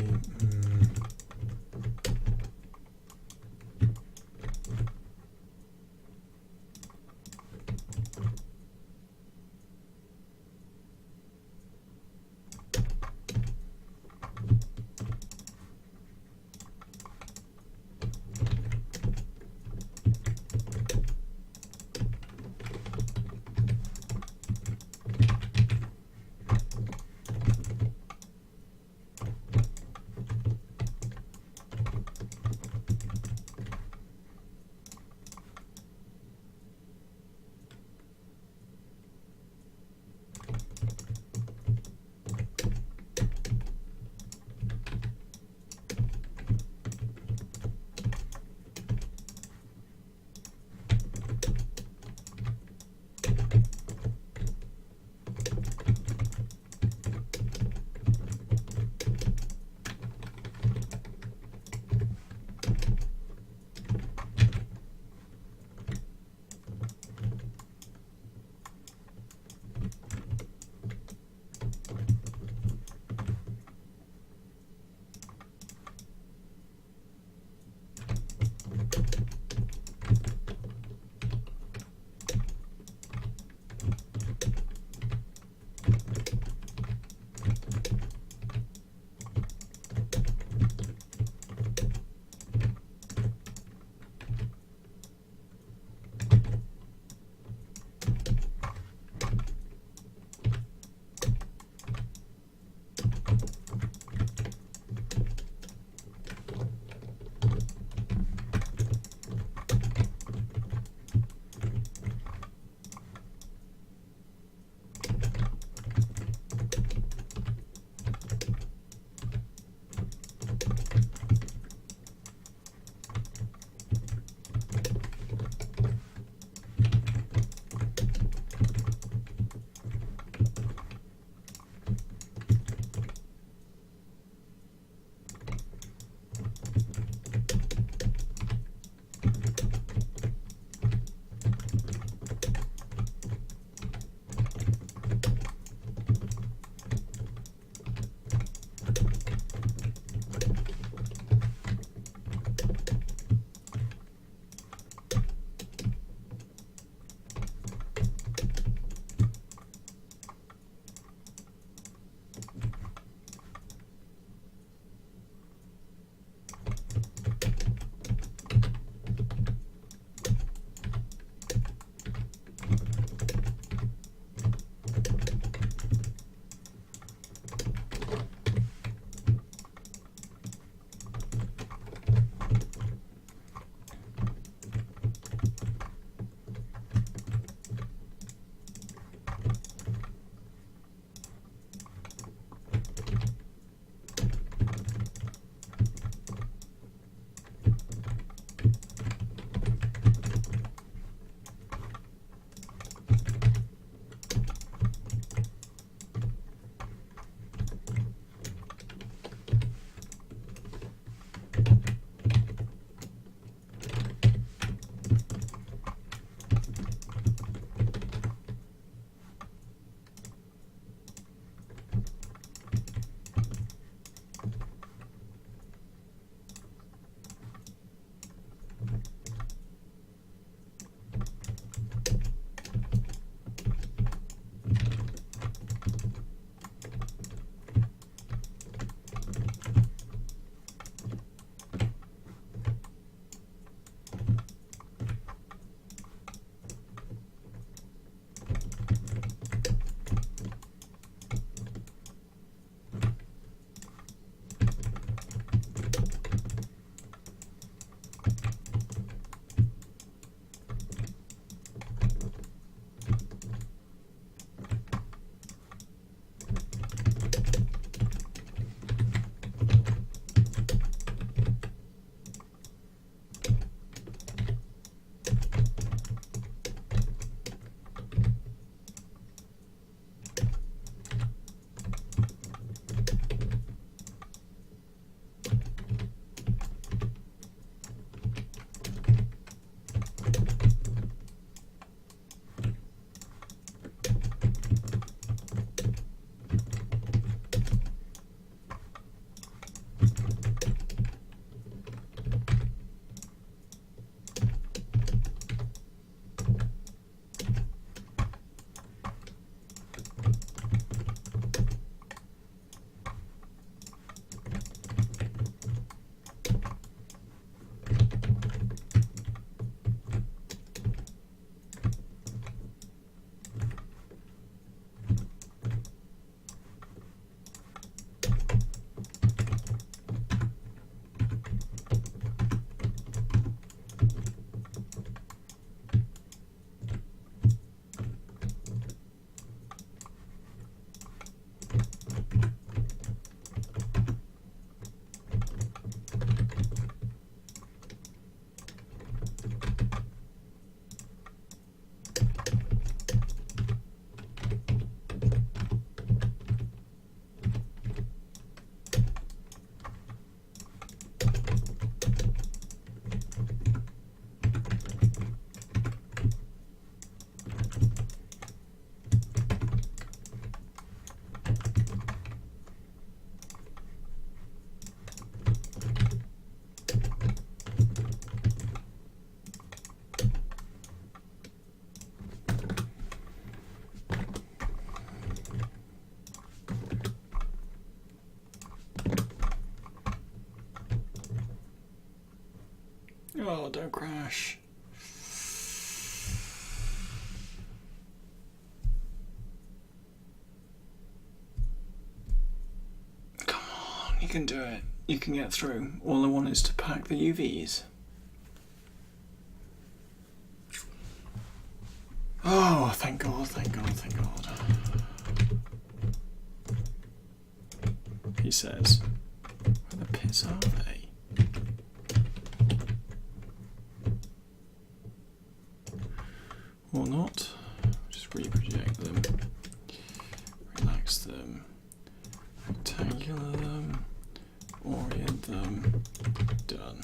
God, don't crash. Come on, you can do it. You can get through. All I want is to pack the UVs. Oh, thank God, thank God, thank God. He says, where the pits are they? Or not. Just reproject them. Relax them. Rectangular them. Orient them. Done.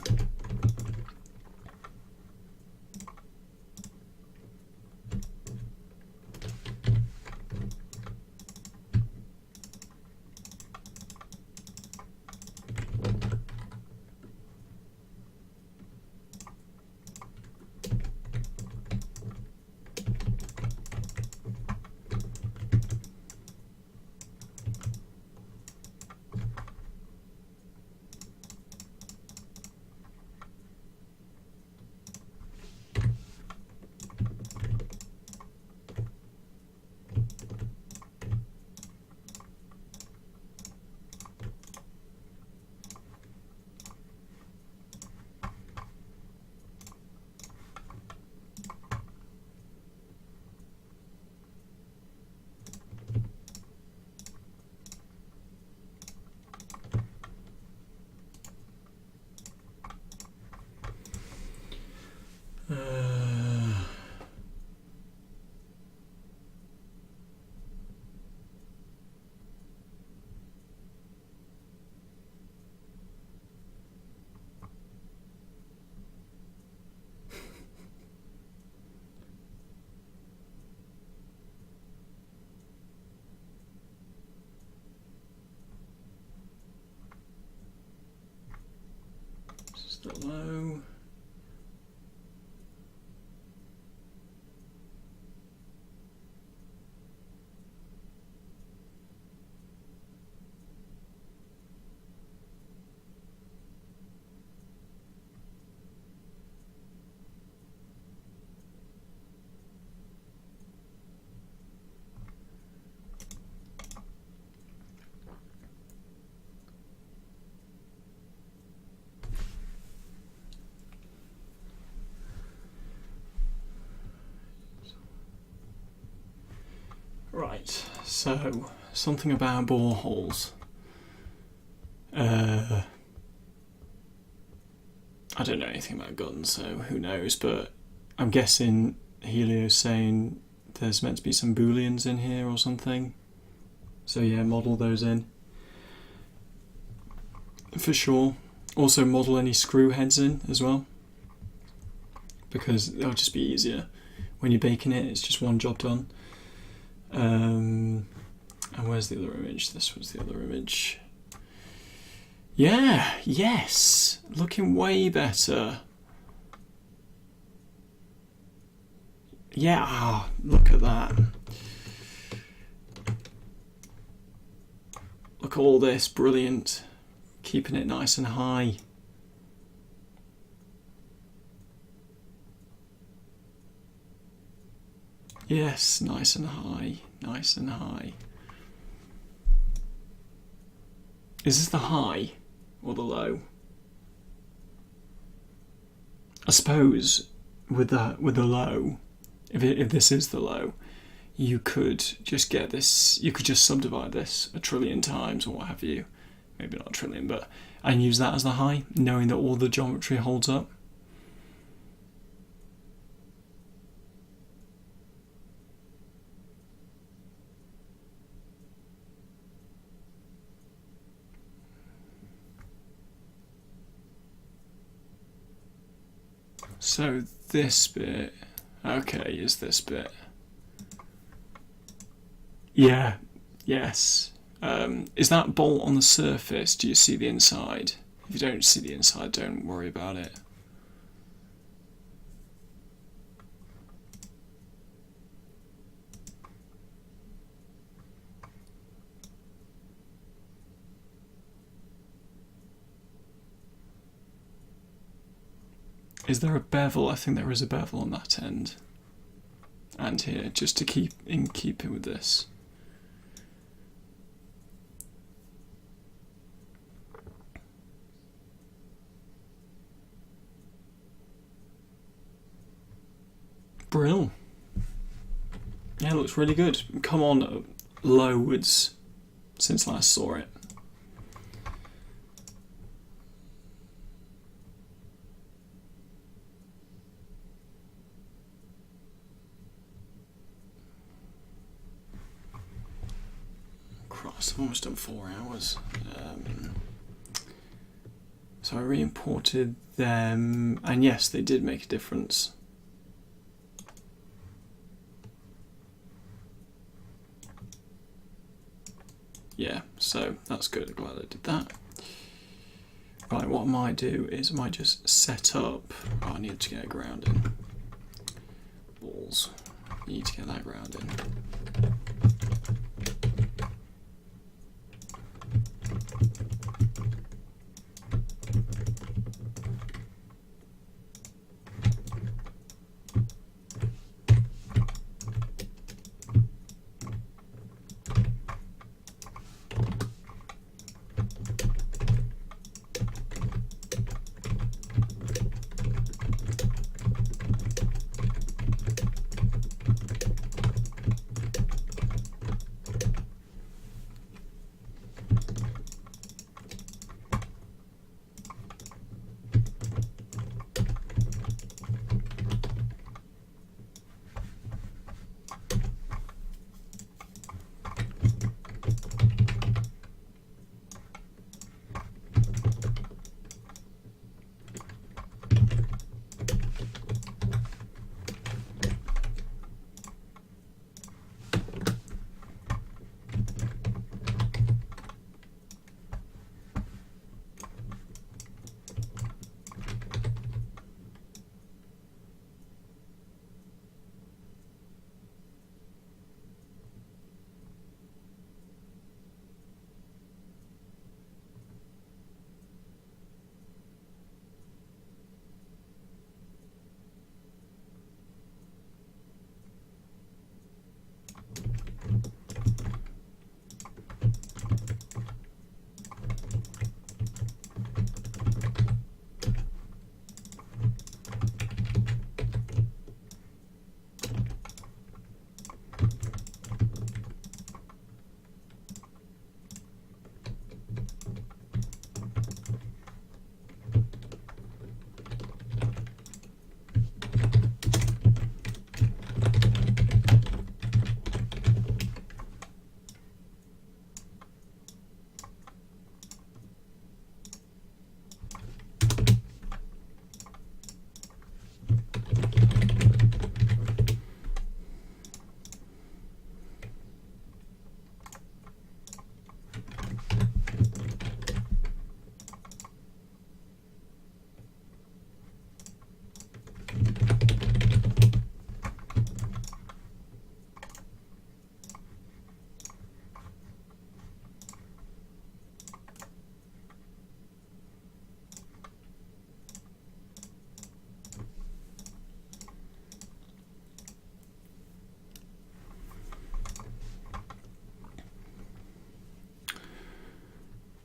The low. Right, so something about boreholes. I don't know anything about guns, so who knows, but I'm guessing Helio's saying there's meant to be some booleans in here or something. So yeah, model those in. For sure. Also model any screw heads in as well, because it'll just be easier. When you're baking it, it's just one job done. And where's the other image? This was the other image. Yeah, yes, looking way better. Yeah, oh, look at that. Look at all this, brilliant. Keeping it nice and high. Yes, nice and high, nice and high. Is this the high or the low? I suppose with the low, if this is the low, you could just get this, you could just subdivide this 1 trillion times or what have you. Maybe not 1 trillion, but and use that as the high, knowing that all the geometry holds up. So this bit, okay, is this bit. Yeah, yes. Is that bolt on the surface? Do you see the inside? If you don't see the inside, don't worry about it. Is there a bevel? I think there is a bevel on that end. And here, just to keep in keeping with this. Brill. Yeah, it looks really good. Come on loads since last saw it. Christ, I've almost done 4 hours. So I re-imported them, and yes, they did make a difference. Yeah, so that's good. Glad I did that. Right, what I might do is I might just set up. Oh, I need to get a ground in. Balls. Need to get that ground in.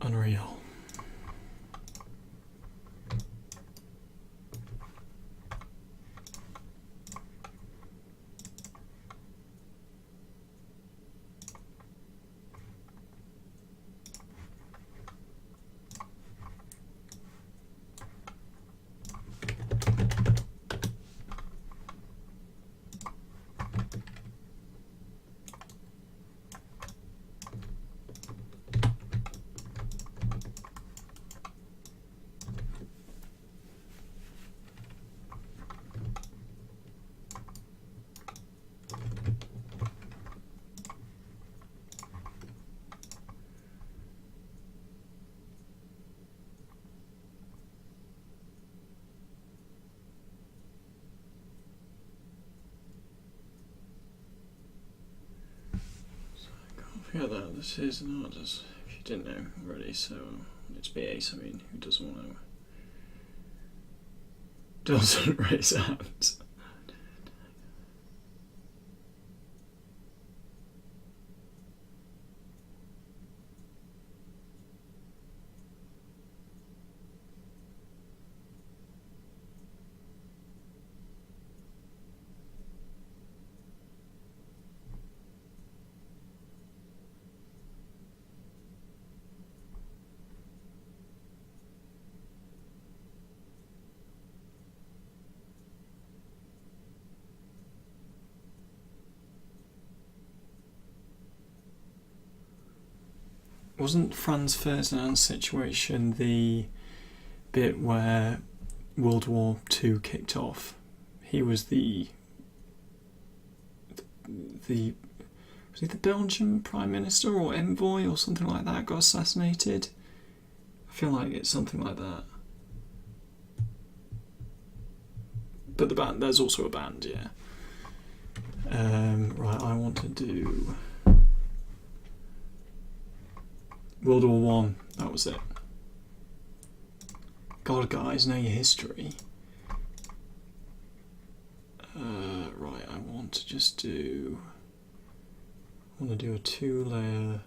Unreal. Yeah, this is an artist, if you didn't know already, so it's BA, so I mean, who doesn't want to doesn't raise out. Wasn't Franz Ferdinand's situation the bit where World War II kicked off? He was the was he the Belgian Prime Minister or envoy or something like that, got assassinated? I feel like it's something like that. But the band, there's also a band, yeah. Right, I want to do World War One. That was it. God, guys, know your history. Right, I want to just do. I want to do a 2-layer.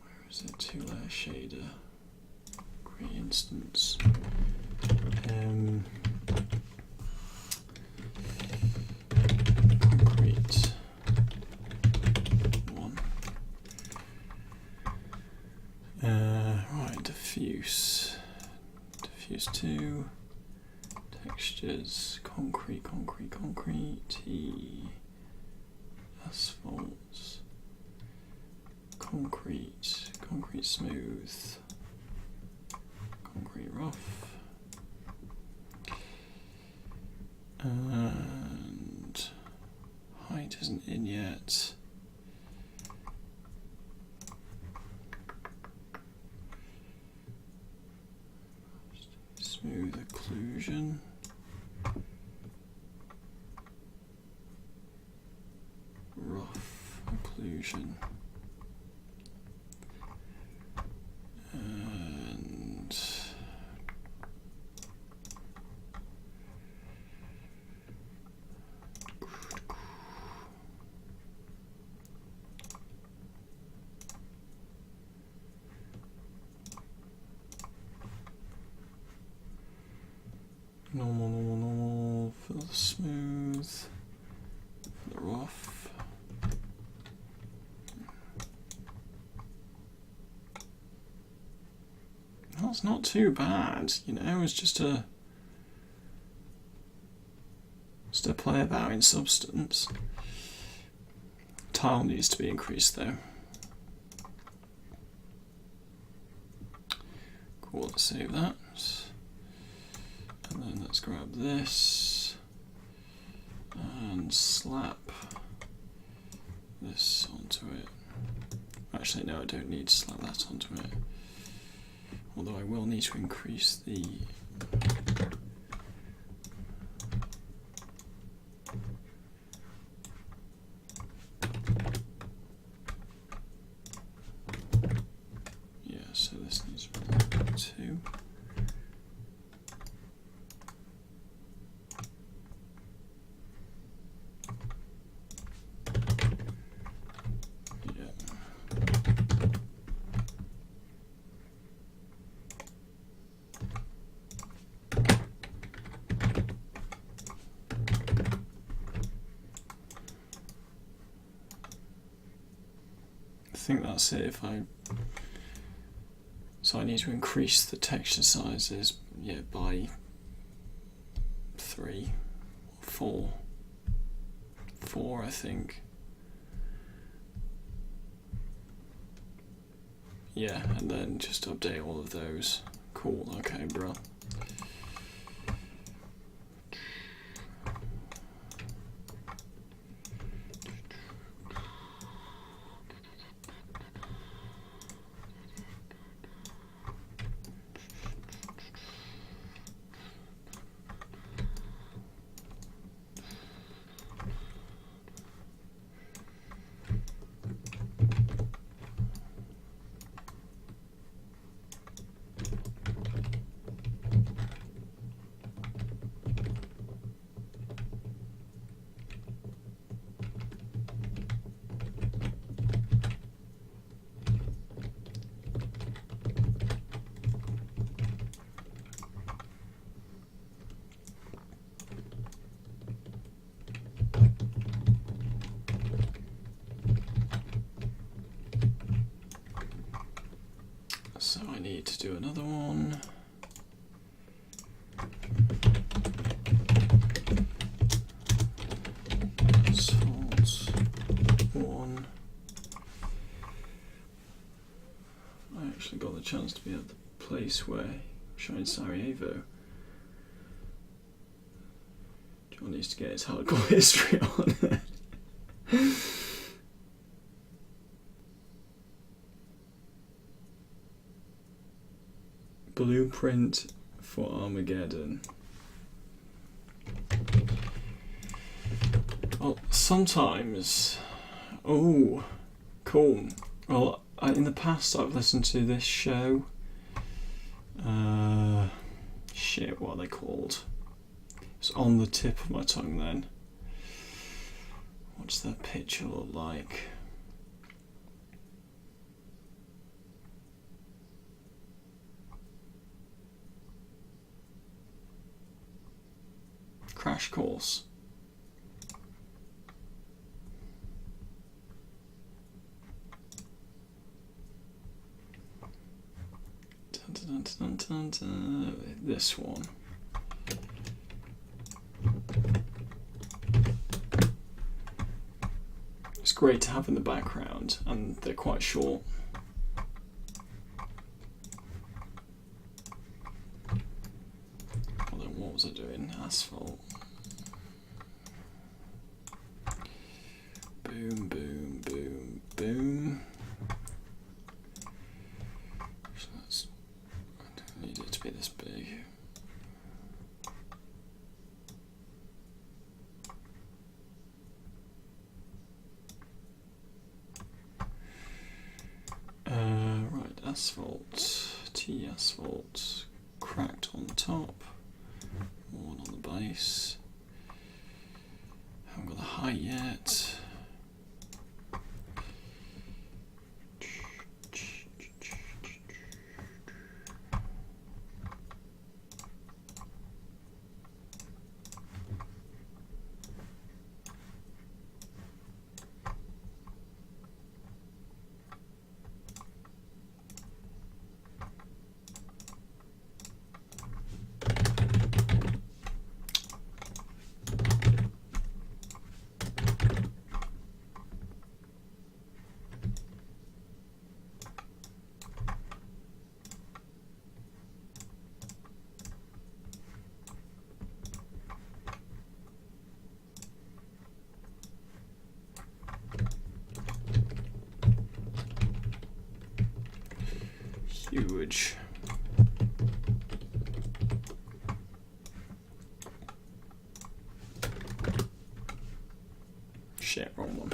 Where is it? 2-layer shader. Create instance. Concrete 1. Right, diffuse 2. Textures, concrete, T, asphalt, concrete smooth, concrete rough, and height isn't in yet. Smooth occlusion. Rough occlusion. And normal for the smooth, for the rough. That's not too bad, you know, it's just a play about in substance. Tile needs to be increased though. Cool, let's save that. And then let's grab this and slap this onto it. Actually, no, I don't need to slap that onto it. Although I will need to increase the so this needs to be 2. I think that's it. So I need to increase the texture sizes, yeah, by 3 or 4, I think. Yeah, and then just update all of those. Cool, okay, bro. need to do another one. Asphalt 1. I actually got the chance to be at the place where Shine Sarajevo. John needs to get his hardcore history on. Blueprint for Armageddon. Well, sometimes. Oh, cool. Well, in the past I've listened to this show. Shit, what are they called? It's on the tip of my tongue then. What's that picture look like? Crash Course. Dun, dun, dun, dun, dun. This one. It's great to have in the background, and they're quite short. Well, then what was I doing? Asphalt. Boom, boom, boom, boom. So that's, I don't need it to be this big. Right, asphalt, T-asphalt, cracked on the top, one on the base. Haven't got the height yet. Huge. Shit, wrong one.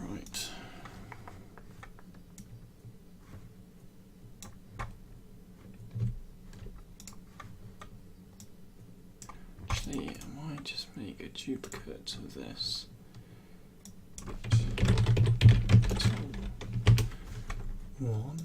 Right. Actually, I might just make a duplicate of this. One.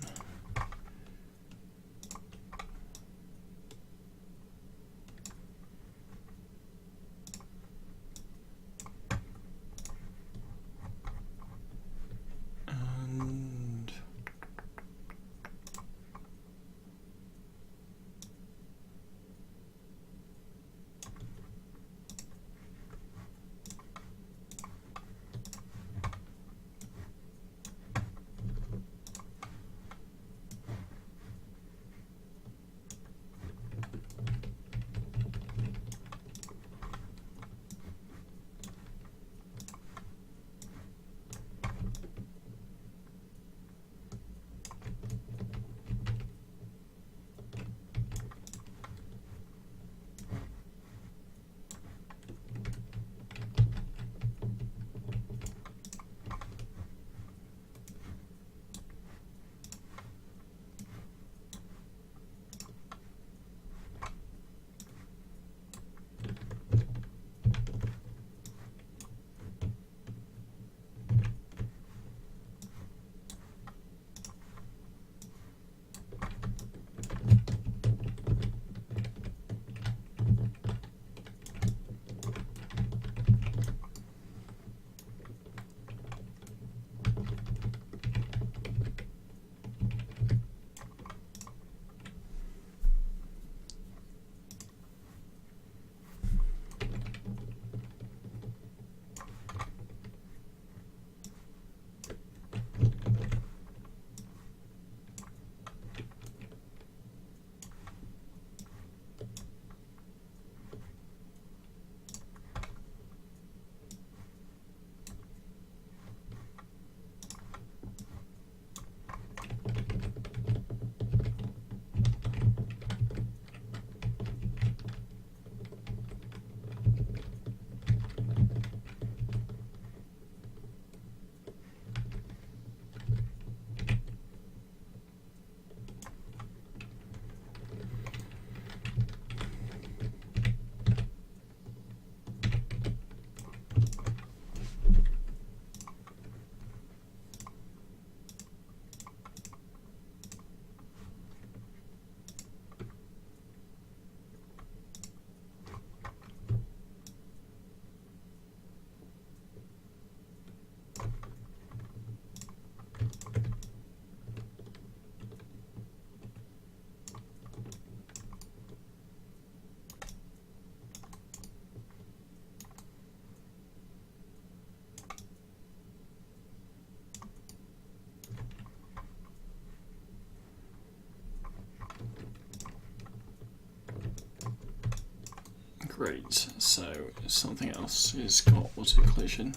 Great, so something else has got water collision.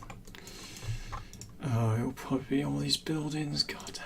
Oh, it'll probably be all these buildings, god damn it.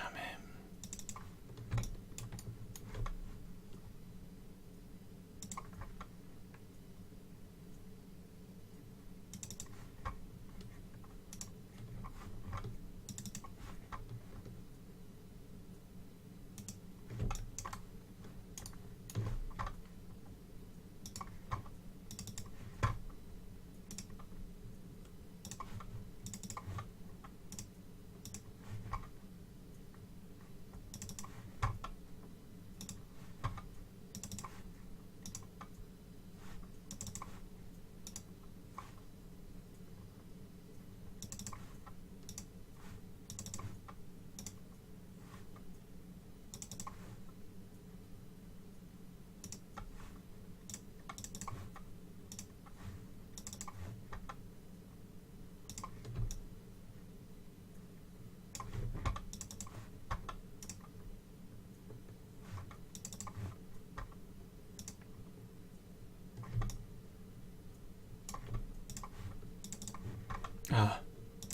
Ah,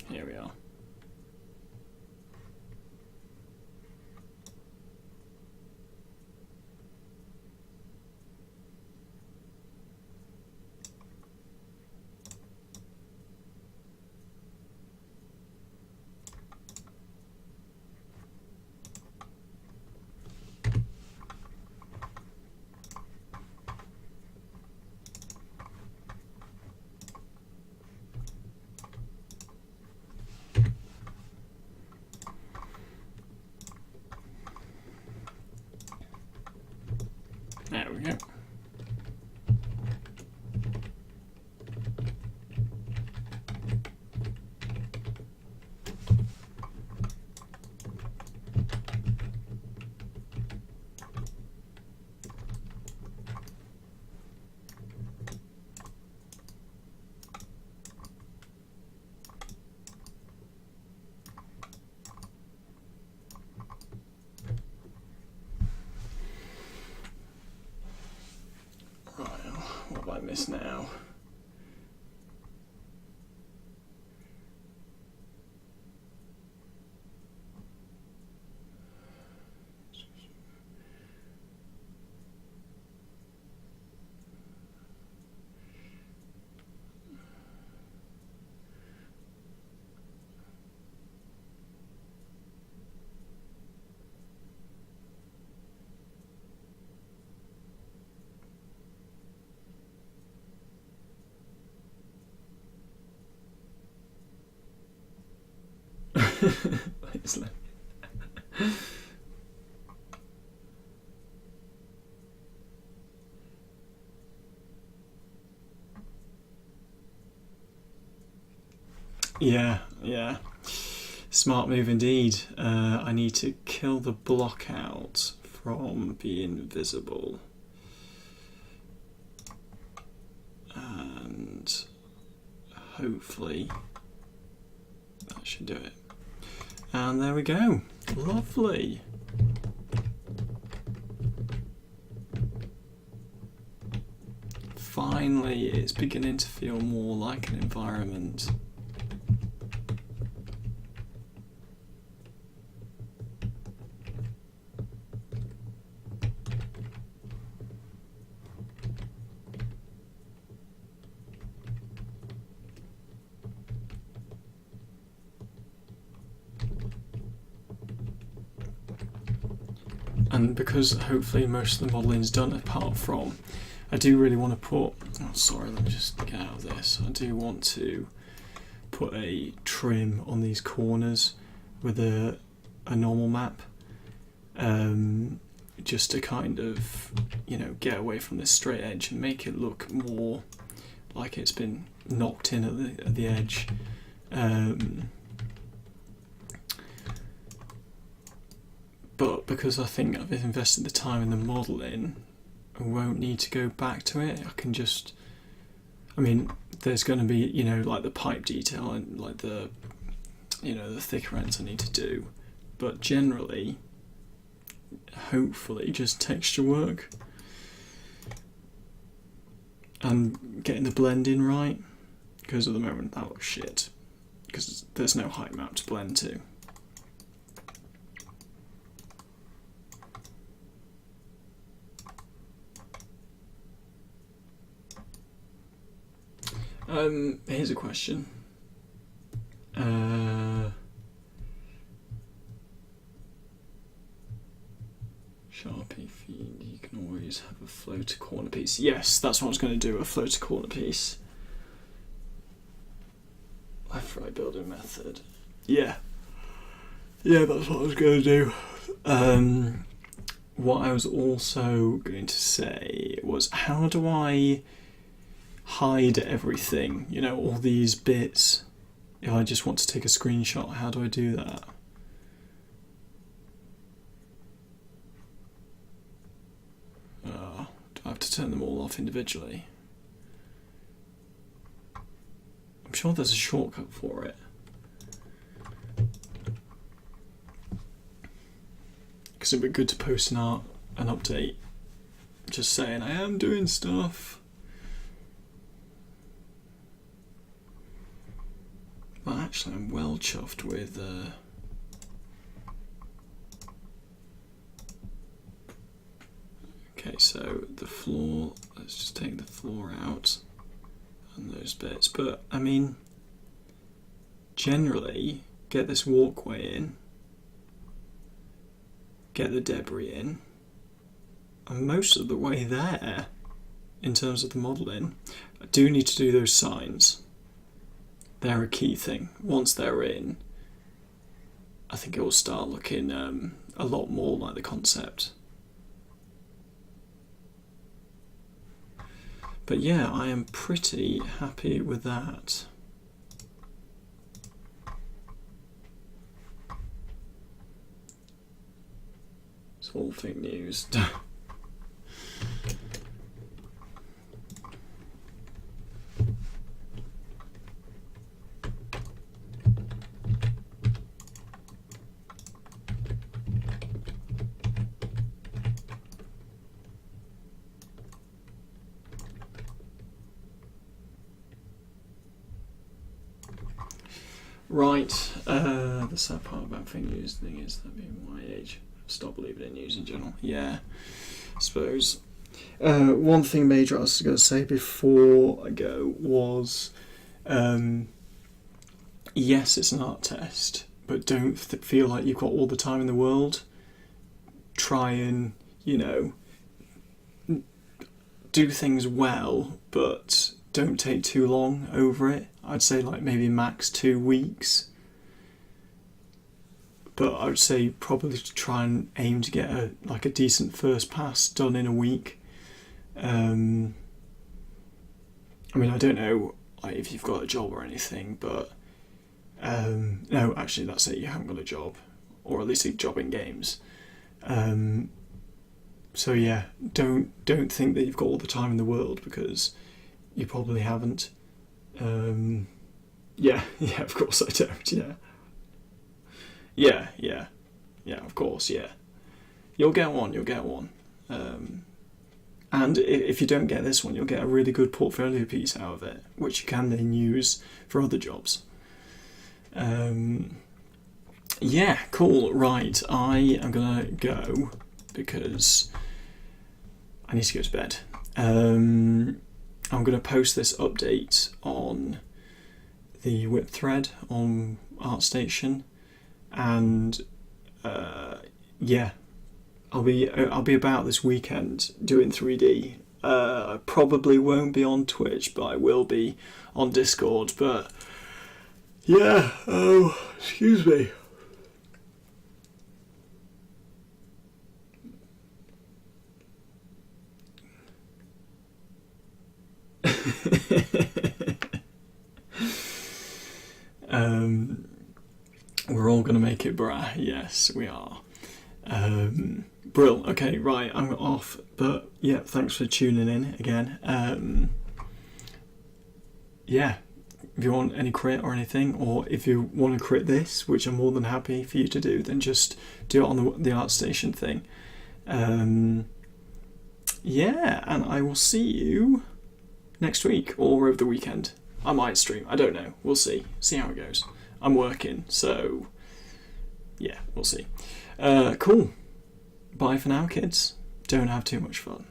here we are. There we go. What have I missed now? Yeah. Smart move indeed. I need to kill the blockout from being visible. And hopefully that should do it. And there we go. Lovely. Finally, it's beginning to feel more like an environment. And because hopefully most of the modelling is done, apart from, I do really want to put, oh sorry, let me just get out of this. I do want to put a trim on these corners with a normal map, just to kind of, you know, get away from this straight edge and make it look more like it's been knocked in at the edge. But because I think I've invested the time in the modelling, I won't need to go back to it. I can just, I mean, there's going to be, you know, like the pipe detail and like the, you know, the thicker ends I need to do. But generally, hopefully just texture work. and getting the blending right, because at the moment that looks shit, because there's no height map to blend to. Here's a question. Sharpie feed, you can always have a floater corner piece. Yes, that's what I was going to do, a floater corner piece. Left right building method. Yeah, that's what I was going to do. What I was also going to say was, how do I hide everything? You know, all these bits. If I just want to take a screenshot, how do I do that? Do I have to turn them all off individually? I'm sure there's a shortcut for it. Because it'd be good to post an update just saying I am doing stuff. But actually I'm well chuffed with okay, so the floor, let's just take the floor out and those bits. But I mean, generally get this walkway in, get the debris in, and most of the way there in terms of the modelling. I do need to do those signs. They're a key thing. Once they're in, I think it will start looking a lot more like the concept. But yeah, I am pretty happy with that. It's all fake news. Right, the sad part about fake news thing is that being my age, stop believing in news in general. Yeah, I suppose. One thing major I was going to say before I go was, yes, it's an art test, but don't feel like you've got all the time in the world. Try and, you know, do things well, but don't take too long over it. I'd say like maybe max 2 weeks. But I would say probably to try and aim to get a decent first pass done in a week. I mean, I don't know if you've got a job or anything, but no, actually that's it, you haven't got a job, or at least a job in games. So yeah, don't think that you've got all the time in the world, because you probably haven't. Yeah, of course I don't, yeah, of course, yeah. You'll get one. And if you don't get this one, you'll get a really good portfolio piece out of it, which you can then use for other jobs. Yeah, cool, right, I am gonna go because I need to go to bed. I'm going to post this update on the whip thread on ArtStation, and yeah, I'll be about this weekend doing 3D. I probably won't be on Twitch, but I will be on Discord. But yeah, excuse me. We're all gonna make it, brah. Yes, we are. Brill. Okay, right, I'm off. But yeah, thanks for tuning in again. Yeah, if you want any crit or anything, or if you want to crit this, which I'm more than happy for you to do, then just do it on the ArtStation thing. Yeah, and I will see you next week or over the weekend. I might stream, I don't know, we'll see how it goes. I'm working, so yeah, we'll see. Cool. Bye for now, kids. Don't have too much fun.